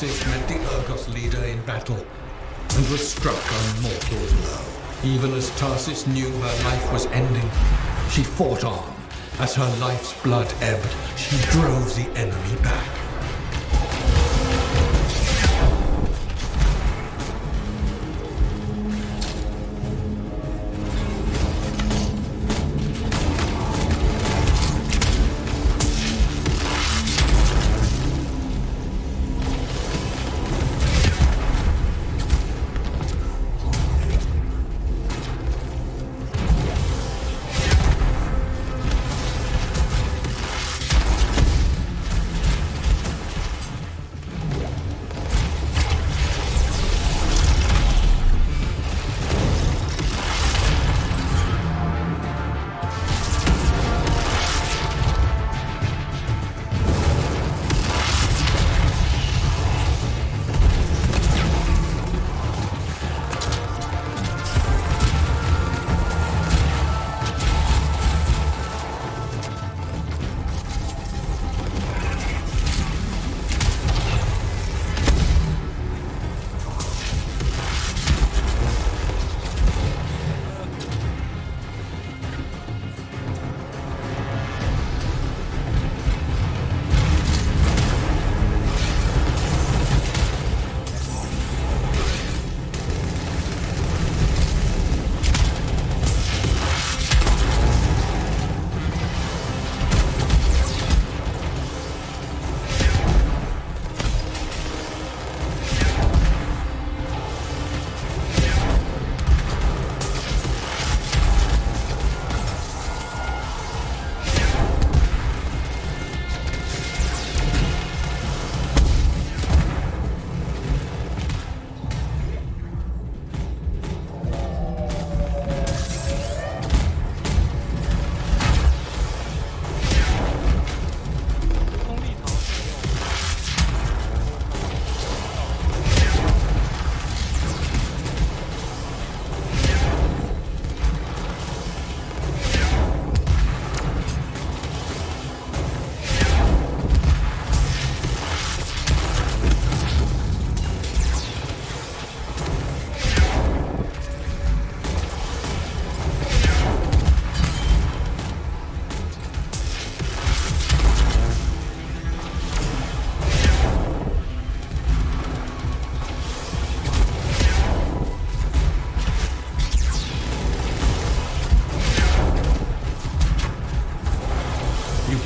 Met the Urgoth leader in battle and was struck a mortal blow. Even as Tarsis knew her life was ending, she fought on. As her life's blood ebbed, she drove the enemy back.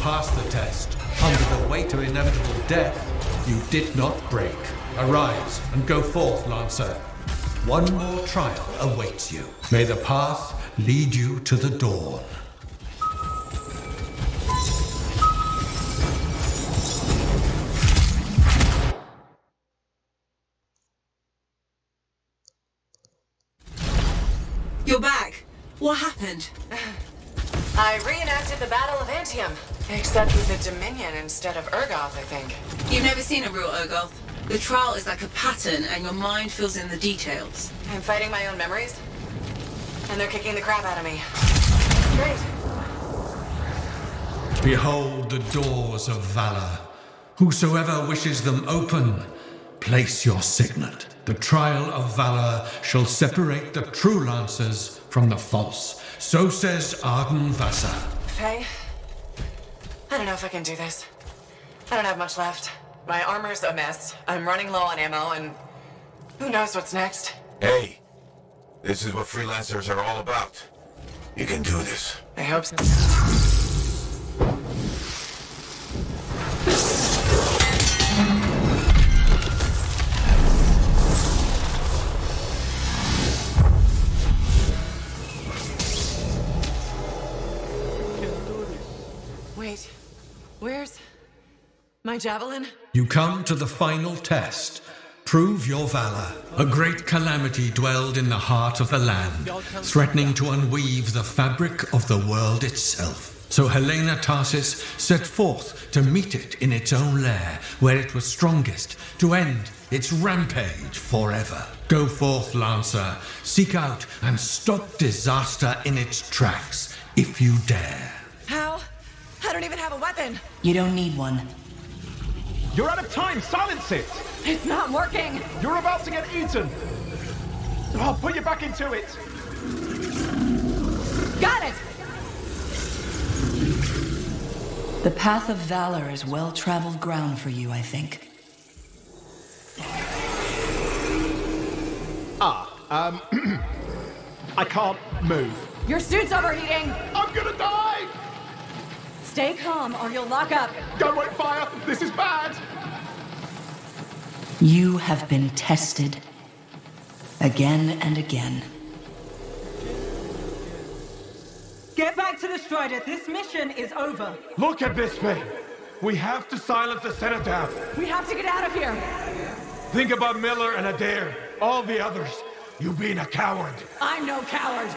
pass the test. Under the weight of inevitable death, you did not break. Arise and go forth, Lancer. One more trial awaits you. May the path lead you to the dawn. You're back. What happened? I reenacted the Battle of Anthem, except with the Dominion instead of Urgoth, I think. You've never seen a real Urgoth. The trial is like a pattern, and your mind fills in the details. I'm fighting my own memories, and they're kicking the crap out of me. Great. Behold the doors of valor. Whosoever wishes them open, place your signet. The trial of valor shall separate the true lancers from the false. So says Arden Vasa. Faye, I don't know if I can do this. I don't have much left. My armor's a mess. I'm running low on ammo, and who knows what's next. Hey, this is what freelancers are all about. You can do this. I hope so. Wait, where's my javelin? You come to the final test. Prove your valor. A great calamity dwelled in the heart of the land, threatening to unweave the fabric of the world itself. So Helena Tarsis set forth to meet it in its own lair, where it was strongest, to end its rampage forever. Go forth, Lancer. Seek out and stop disaster in its tracks, if you dare. How? I don't even have a weapon. You don't need one. You're out of time! Silence it! It's not working! You're about to get eaten! I'll put you back into it! Got it! The path of valor is well-traveled ground for you, I think. I can't move. Your suit's overheating! I'm gonna die! Stay calm or you'll lock up. Don't wait fire! This is bad! You have been tested. Again and again. Get back to the Strider. This mission is over. Look at this thing! We have to silence the Cenotaph. We have to get out of here. Think about Miller and Adair. All the others. You being a coward. I'm no coward.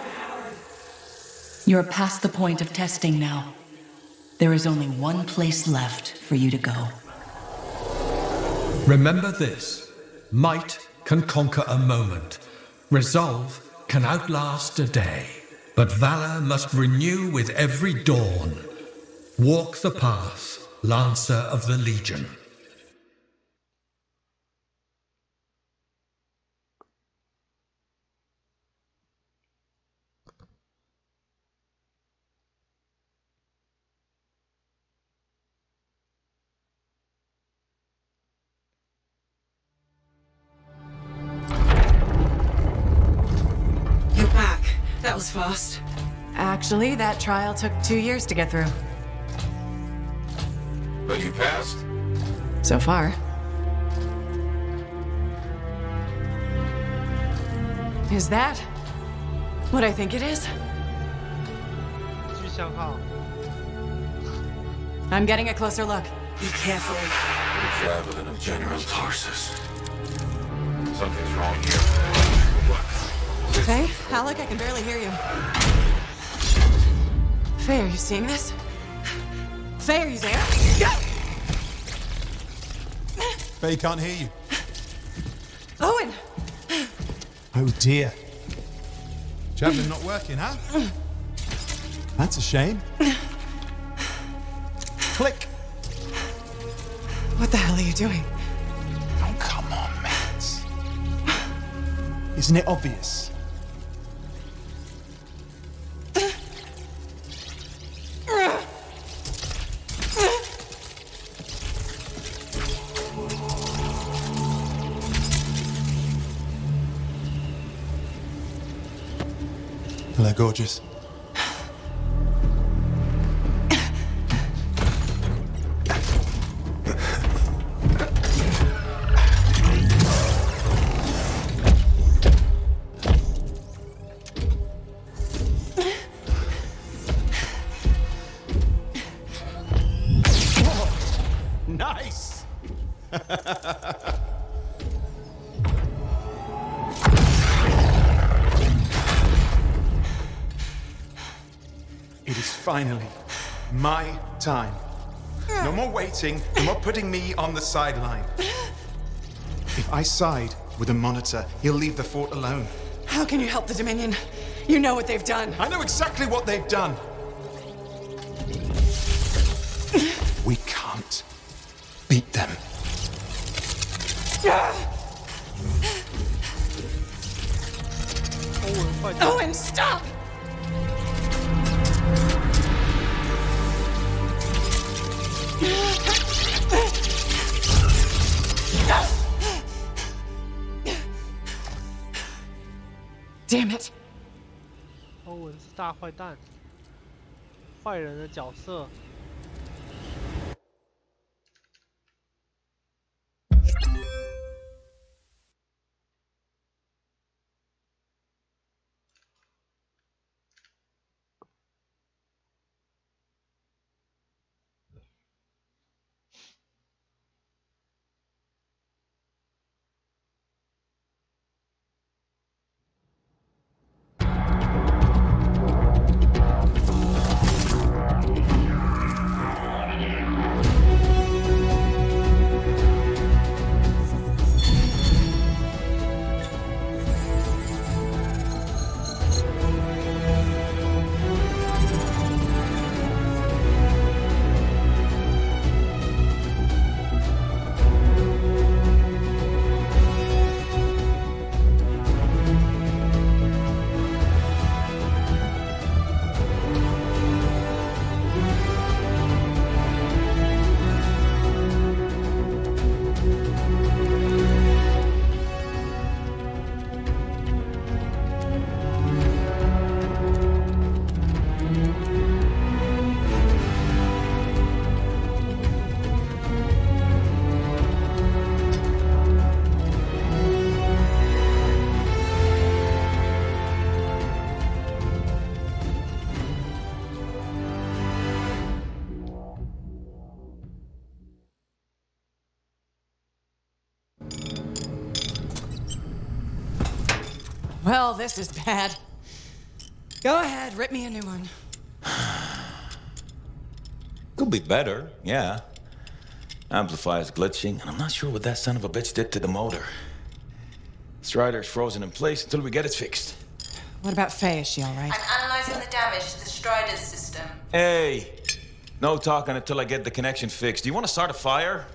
You're past the point of testing now. There is only one place left for you to go. Remember this. Might can conquer a moment. Resolve can outlast a day. But valor must renew with every dawn. Walk the path, Lancer of the Legion. That was fast. Actually, that trial took 2 years to get through. But you passed? So far. Is that what I think it is? I'm getting a closer look. Be careful. The javelin of General Tarsus. Something's wrong here. What? Faye? Alec, I can barely hear you. Faye, are you seeing this? Faye, are you there? Faye can't hear you. Owen! Oh dear. Javelin not working, huh? That's a shame. Click. What the hell are you doing? Oh, come on, Matt. Isn't it obvious? Hello, gorgeous. It is finally my time. No more waiting, no more putting me on the sideline. If I side with the Monitor, he'll leave the fort alone. How can you help the Dominion? You know what they've done. I know exactly what they've done. We can't beat them. Owen, stop! Damn it! 欧文是大坏蛋，坏人的角色。Well, this is bad. Go ahead, rip me a new one. Could be better, yeah. Amplifier's glitching, and I'm not sure what that son of a bitch did to the motor. Strider's frozen in place until we get it fixed. What about Faye? Is she all right? I'm analyzing the damage to the Strider's system. Hey, no talking until I get the connection fixed. Do you want to start a fire?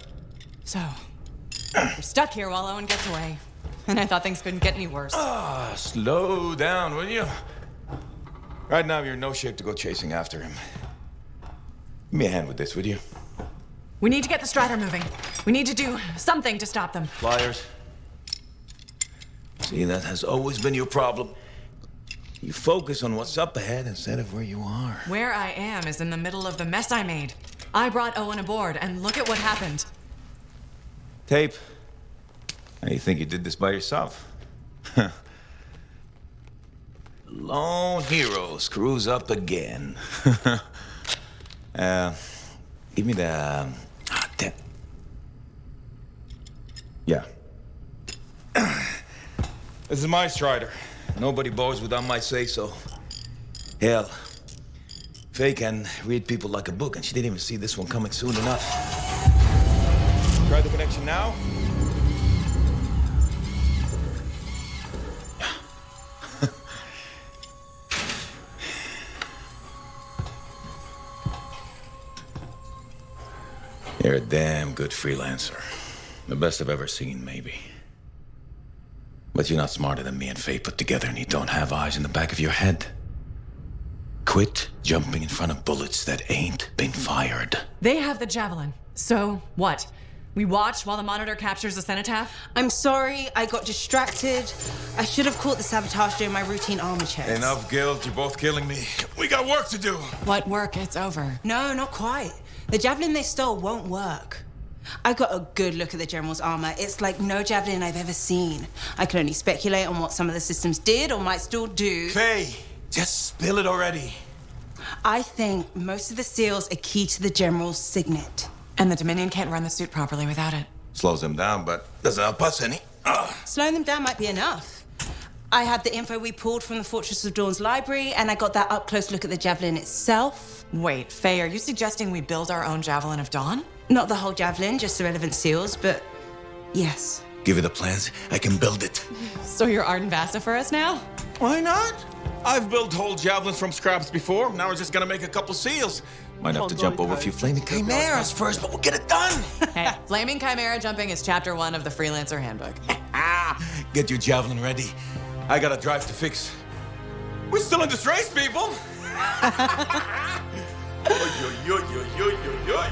So, we're stuck here while Owen gets away. And I thought things couldn't get any worse. Slow down, will you? Right now, you're in no shape to go chasing after him. Give me a hand with this, would you? We need to get the Strider moving. We need to do something to stop them. Flyers. See, that has always been your problem. You focus on what's up ahead instead of where you are. Where I am is in the middle of the mess I made. I brought Owen aboard, and look at what happened. Tape. How do you think you did this by yourself? Lone hero screws up again. Give me the... Yeah. This is my Strider. Nobody boards without my say-so. Hell, Faye can read people like a book, and she didn't even see this one coming soon enough. Try the connection now. You're a damn good freelancer. The best I've ever seen, maybe. But you're not smarter than me and Faye put together, and you don't have eyes in the back of your head. Quit jumping in front of bullets that ain't been fired. They have the Javelin. So, what? We watch while the Monitor captures the Cenotaph? I'm sorry, I got distracted. I should have caught the sabotage during my routine armor checks. Enough guilt, you're both killing me. We got work to do. What work? It's over. No, not quite. The Javelin they stole won't work. I got a good look at the General's armor. It's like no Javelin I've ever seen. I can only speculate on what some of the systems did or might still do. Faye, just spill it already. I think most of the seals are key to the General's signet. And the Dominion can't run the suit properly without it. Slows them down, but doesn't help us any. Slowing them down might be enough. I have the info we pulled from the Fortress of Dawn's library, and I got that up-close look at the Javelin itself. Wait, Faye, are you suggesting we build our own Javelin of Dawn? Not the whole Javelin, just the relevant seals, but yes. Give me the plans, I can build it. So you're Arden Vasta for us now? Why not? I've built whole javelins from scraps before. Now we're just gonna make a couple seals. Might have to jump over a few flaming chimeras first, but we'll get it done. Hey, flaming chimera jumping is chapter 1 of the Freelancer Handbook. Get your javelin ready. I got a drive to fix. We're still in this race, people. Oy, oy, oy, oy, oy, oy, oy.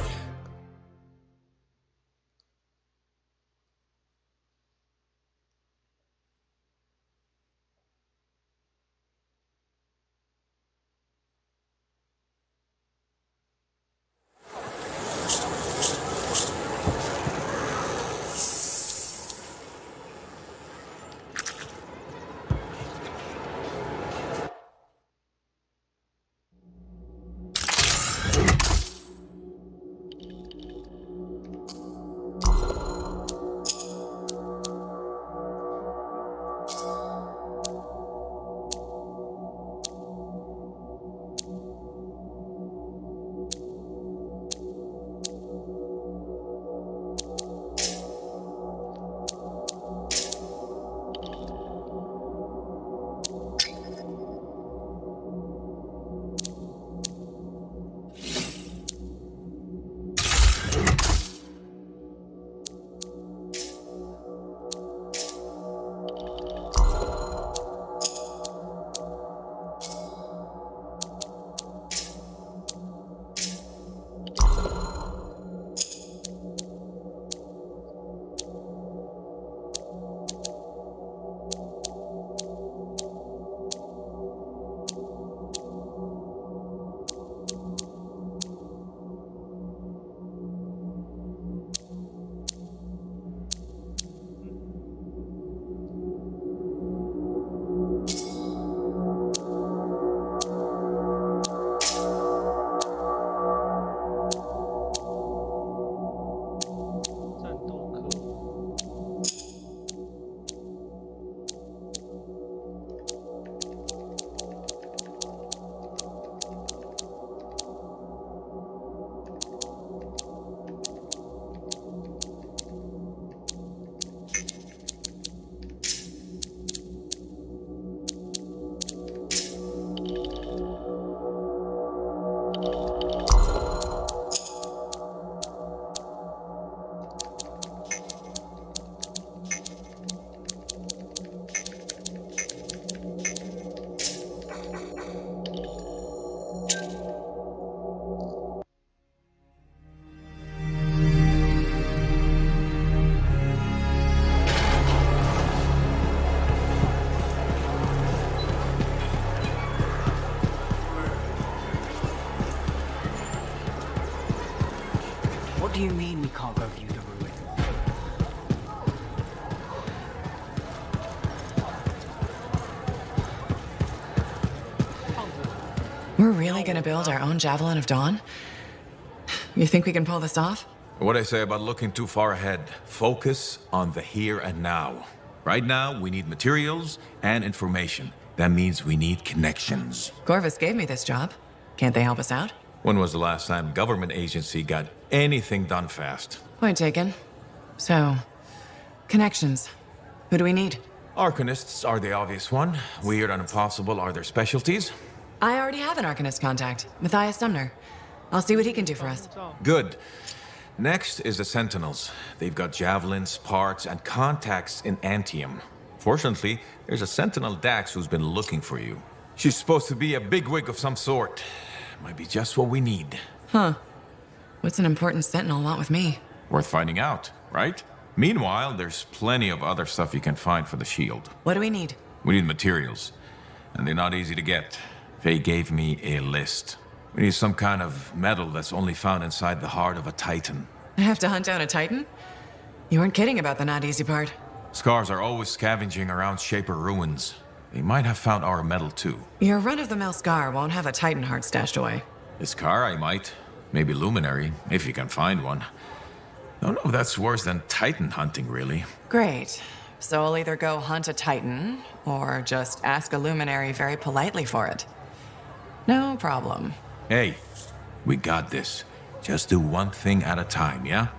What do you mean we can't go view the ruin? We're really gonna build our own Javelin of Dawn? You think we can pull this off? What I say about looking too far ahead. Focus on the here and now. Right now, we need materials and information. That means we need connections. Corvus gave me this job. Can't they help us out? When was the last time a government agency got anything done fast? Point taken. So, connections. Who do we need? Arcanists are the obvious one. Weird and impossible are their specialties. I already have an Arcanist contact, Matthias Sumner. I'll see what he can do for us. Good. Next is the Sentinels. They've got javelins, parts, and contacts in Anthem. Fortunately, there's a Sentinel Dax who's been looking for you. She's supposed to be a bigwig of some sort. Might be just what we need. Huh. What's an important Sentinel want with me? Worth finding out, right? Meanwhile, there's plenty of other stuff you can find for the shield. What do we need? We need materials, and they're not easy to get. Faye gave me a list. We need some kind of metal that's only found inside the heart of a Titan. I have to hunt down a Titan? You weren't kidding about the not easy part. Scars are always scavenging around Shaper ruins. They might have found our metal too. Your run-of-the-mill Scar won't have a Titan heart stashed away. This car I might. Maybe Luminary, if you can find one. Don't know if that's worse than Titan hunting, really. Great. So I'll either go hunt a Titan, or just ask a luminary very politely for it. No problem. Hey, we got this. Just do one thing at a time, yeah?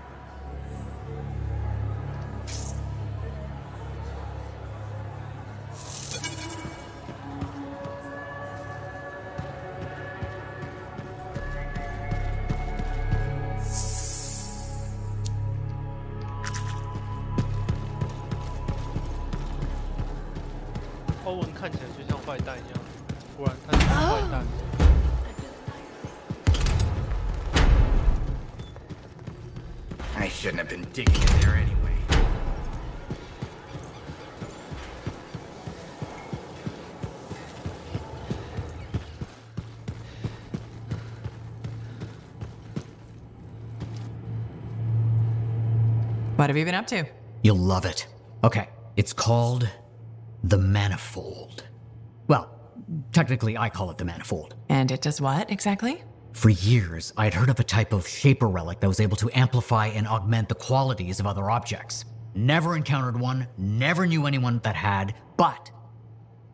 欧文看起来就像坏蛋一样，果然他是坏蛋。I shouldn't have been digging in there anyway. What have you been up to? You'll love it. Okay, it's called the Manifold. Well, technically I call it the Manifold. And it does what, exactly? For years, I'd heard of a type of Shaper relic that was able to amplify and augment the qualities of other objects. Never encountered one, never knew anyone that had, but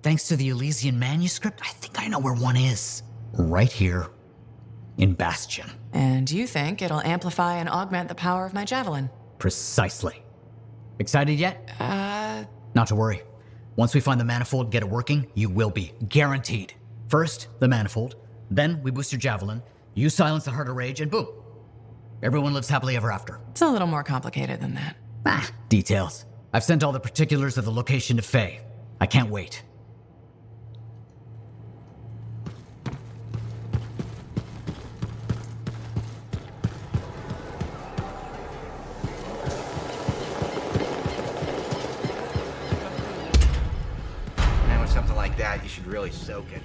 thanks to the Elysian manuscript, I think I know where one is. Right here in Bastion. And you think it'll amplify and augment the power of my javelin? Precisely. Excited yet? Not to worry. Once we find the Manifold and get it working, you will be. Guaranteed. First, the Manifold. Then we boost your javelin, you silence the Heart of Rage, and boom. Everyone lives happily ever after. It's a little more complicated than that. Details. I've sent all the particulars of the location to Faye. I can't wait. And with something like that, you should really soak it.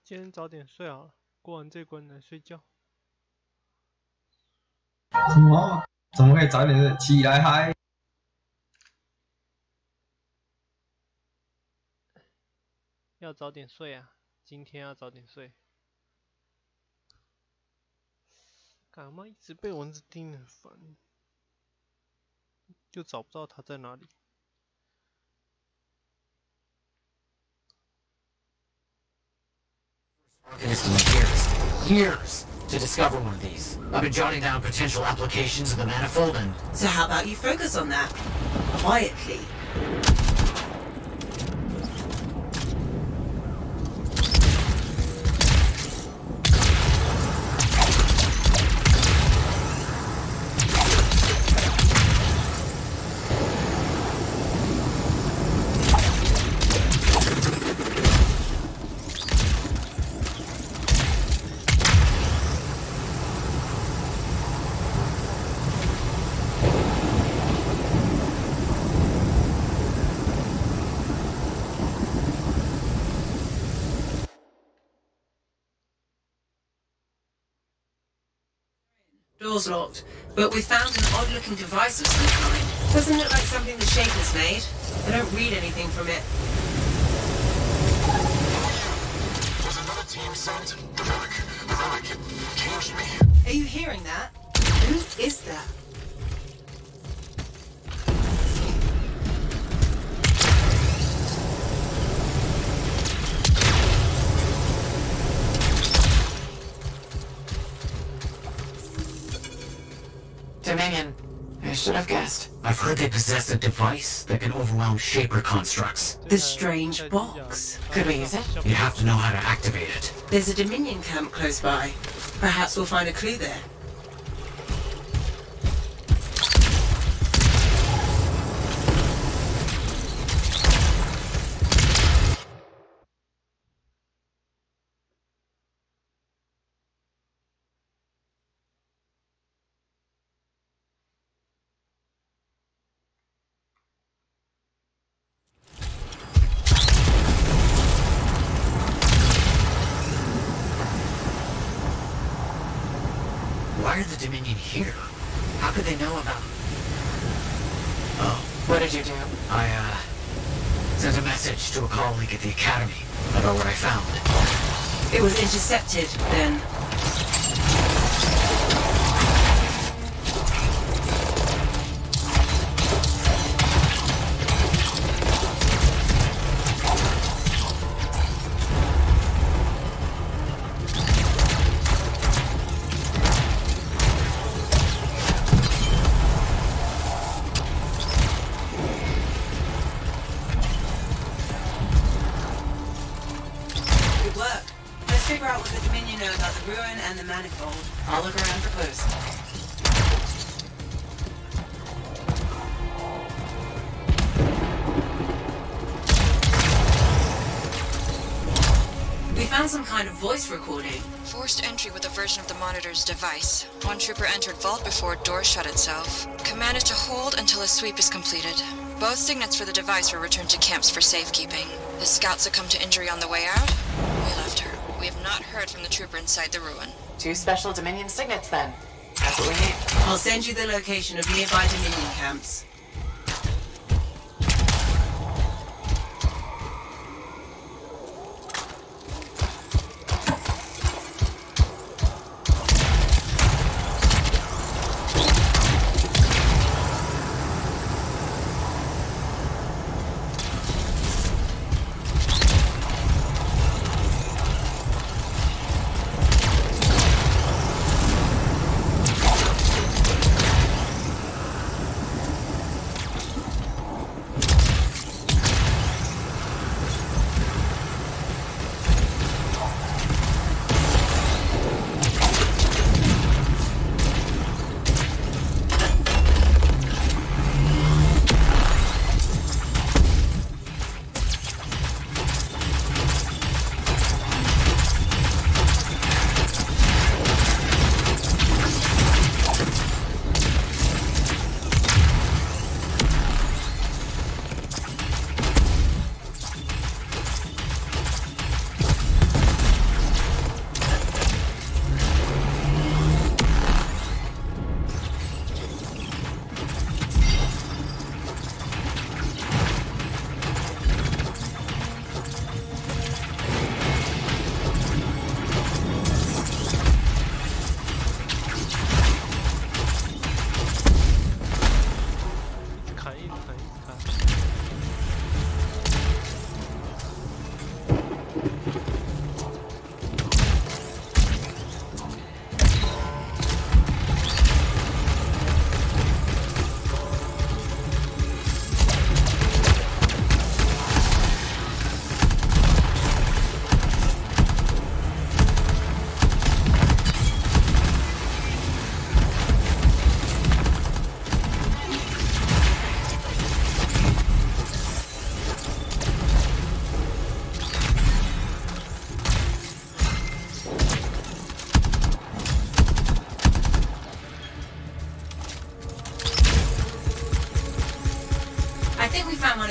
今天早点睡好了，过完这关来睡觉。什么？怎么可以早点睡？起来嗨！要早点睡啊！今天要早点睡。干嘛一直被蚊子叮很烦，就找不到它在哪里。Years to discover one of these. I've been jotting down potential applications of the Manifold and... So how about you focus on that? Quietly. Door's locked, but we found an odd-looking device of some kind. Doesn't look like something the Shaper's made. I don't read anything from it. Was another team sent? The relic, it changed me. Are you hearing that? Who is that? Dominion. I should have guessed. I've heard they possess a device that can overwhelm Shaper constructs. The strange box. Could we use it? You have to know how to activate it. There's a Dominion camp close by. Perhaps we'll find a clue there. Why are the Dominion here? How could they know about... Oh. What did you do? I, sent a message to a colleague at the Academy about what I found. It was intercepted, then. Figure out what the Dominion know about the ruin and the manifold. I'll look around for clues. We found some kind of voice recording. Forced entry with a version of the monitor's device. One trooper entered vault before door shut itself. Commanded to hold until a sweep is completed. Both signets for the device were returned to camps for safekeeping. The scout succumbed to injury on the way out. We left her. We have not heard from the trooper inside the ruin. 2 special Dominion signets, then. That's what we need. I'll send you the location of nearby Dominion camps.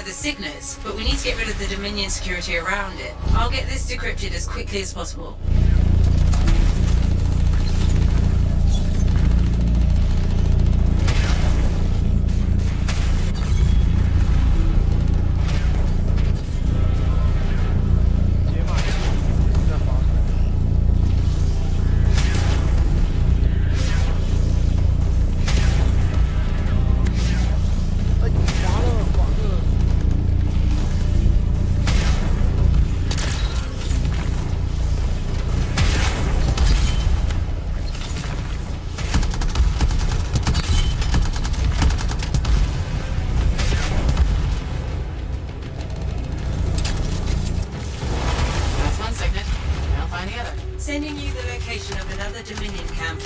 Signets, but we need to get rid of the Dominion security around it. I'll get this decrypted as quickly as possible. Sending you the location of another Dominion camp.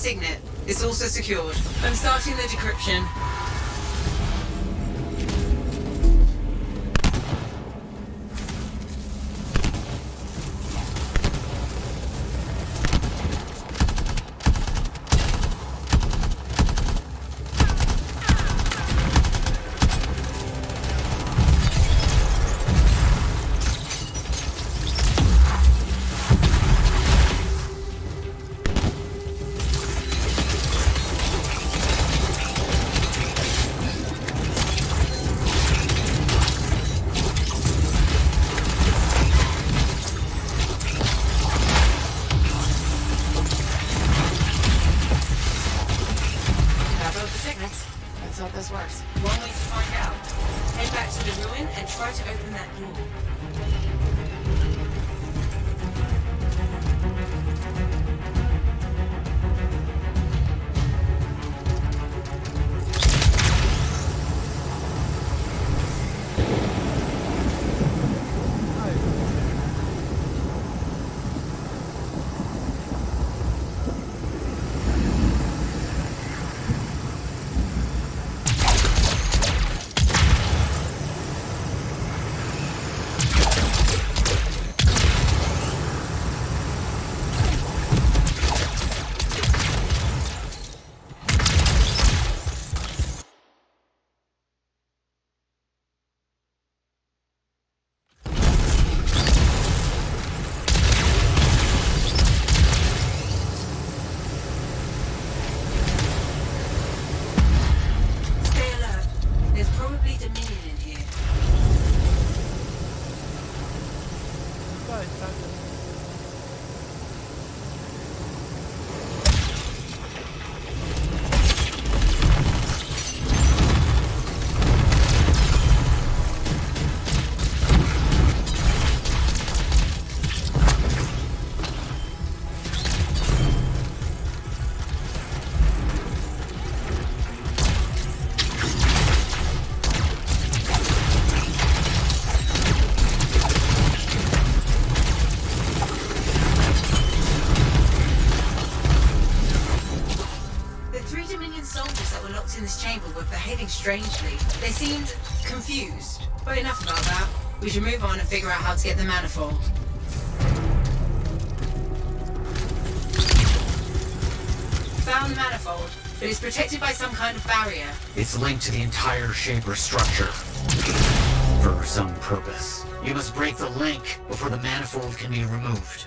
signet. It's also secured. I'm starting the decryption. Strangely. They seemed confused. But enough about that. We should move on and figure out how to get the manifold. Found the manifold, but it's protected by some kind of barrier. It's linked to the entire Shaper structure. For some purpose. You must break the link before the manifold can be removed.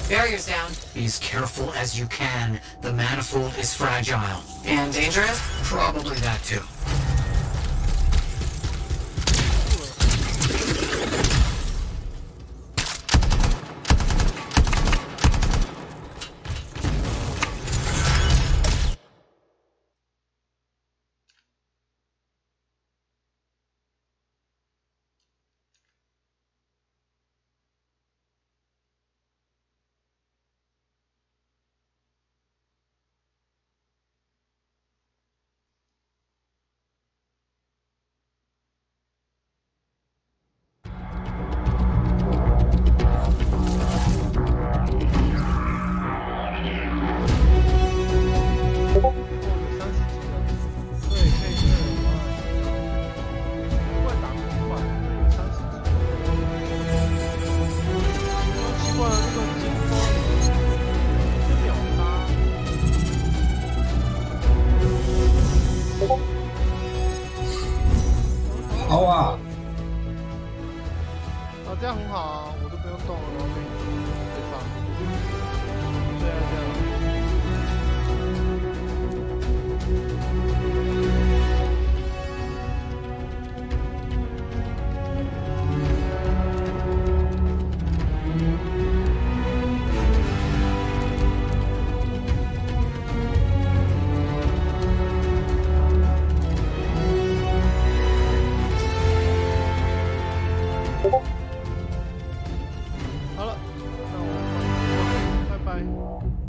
Barrier's down. Be as careful as you can. The manifold is fragile. And dangerous? Probably that too. 了。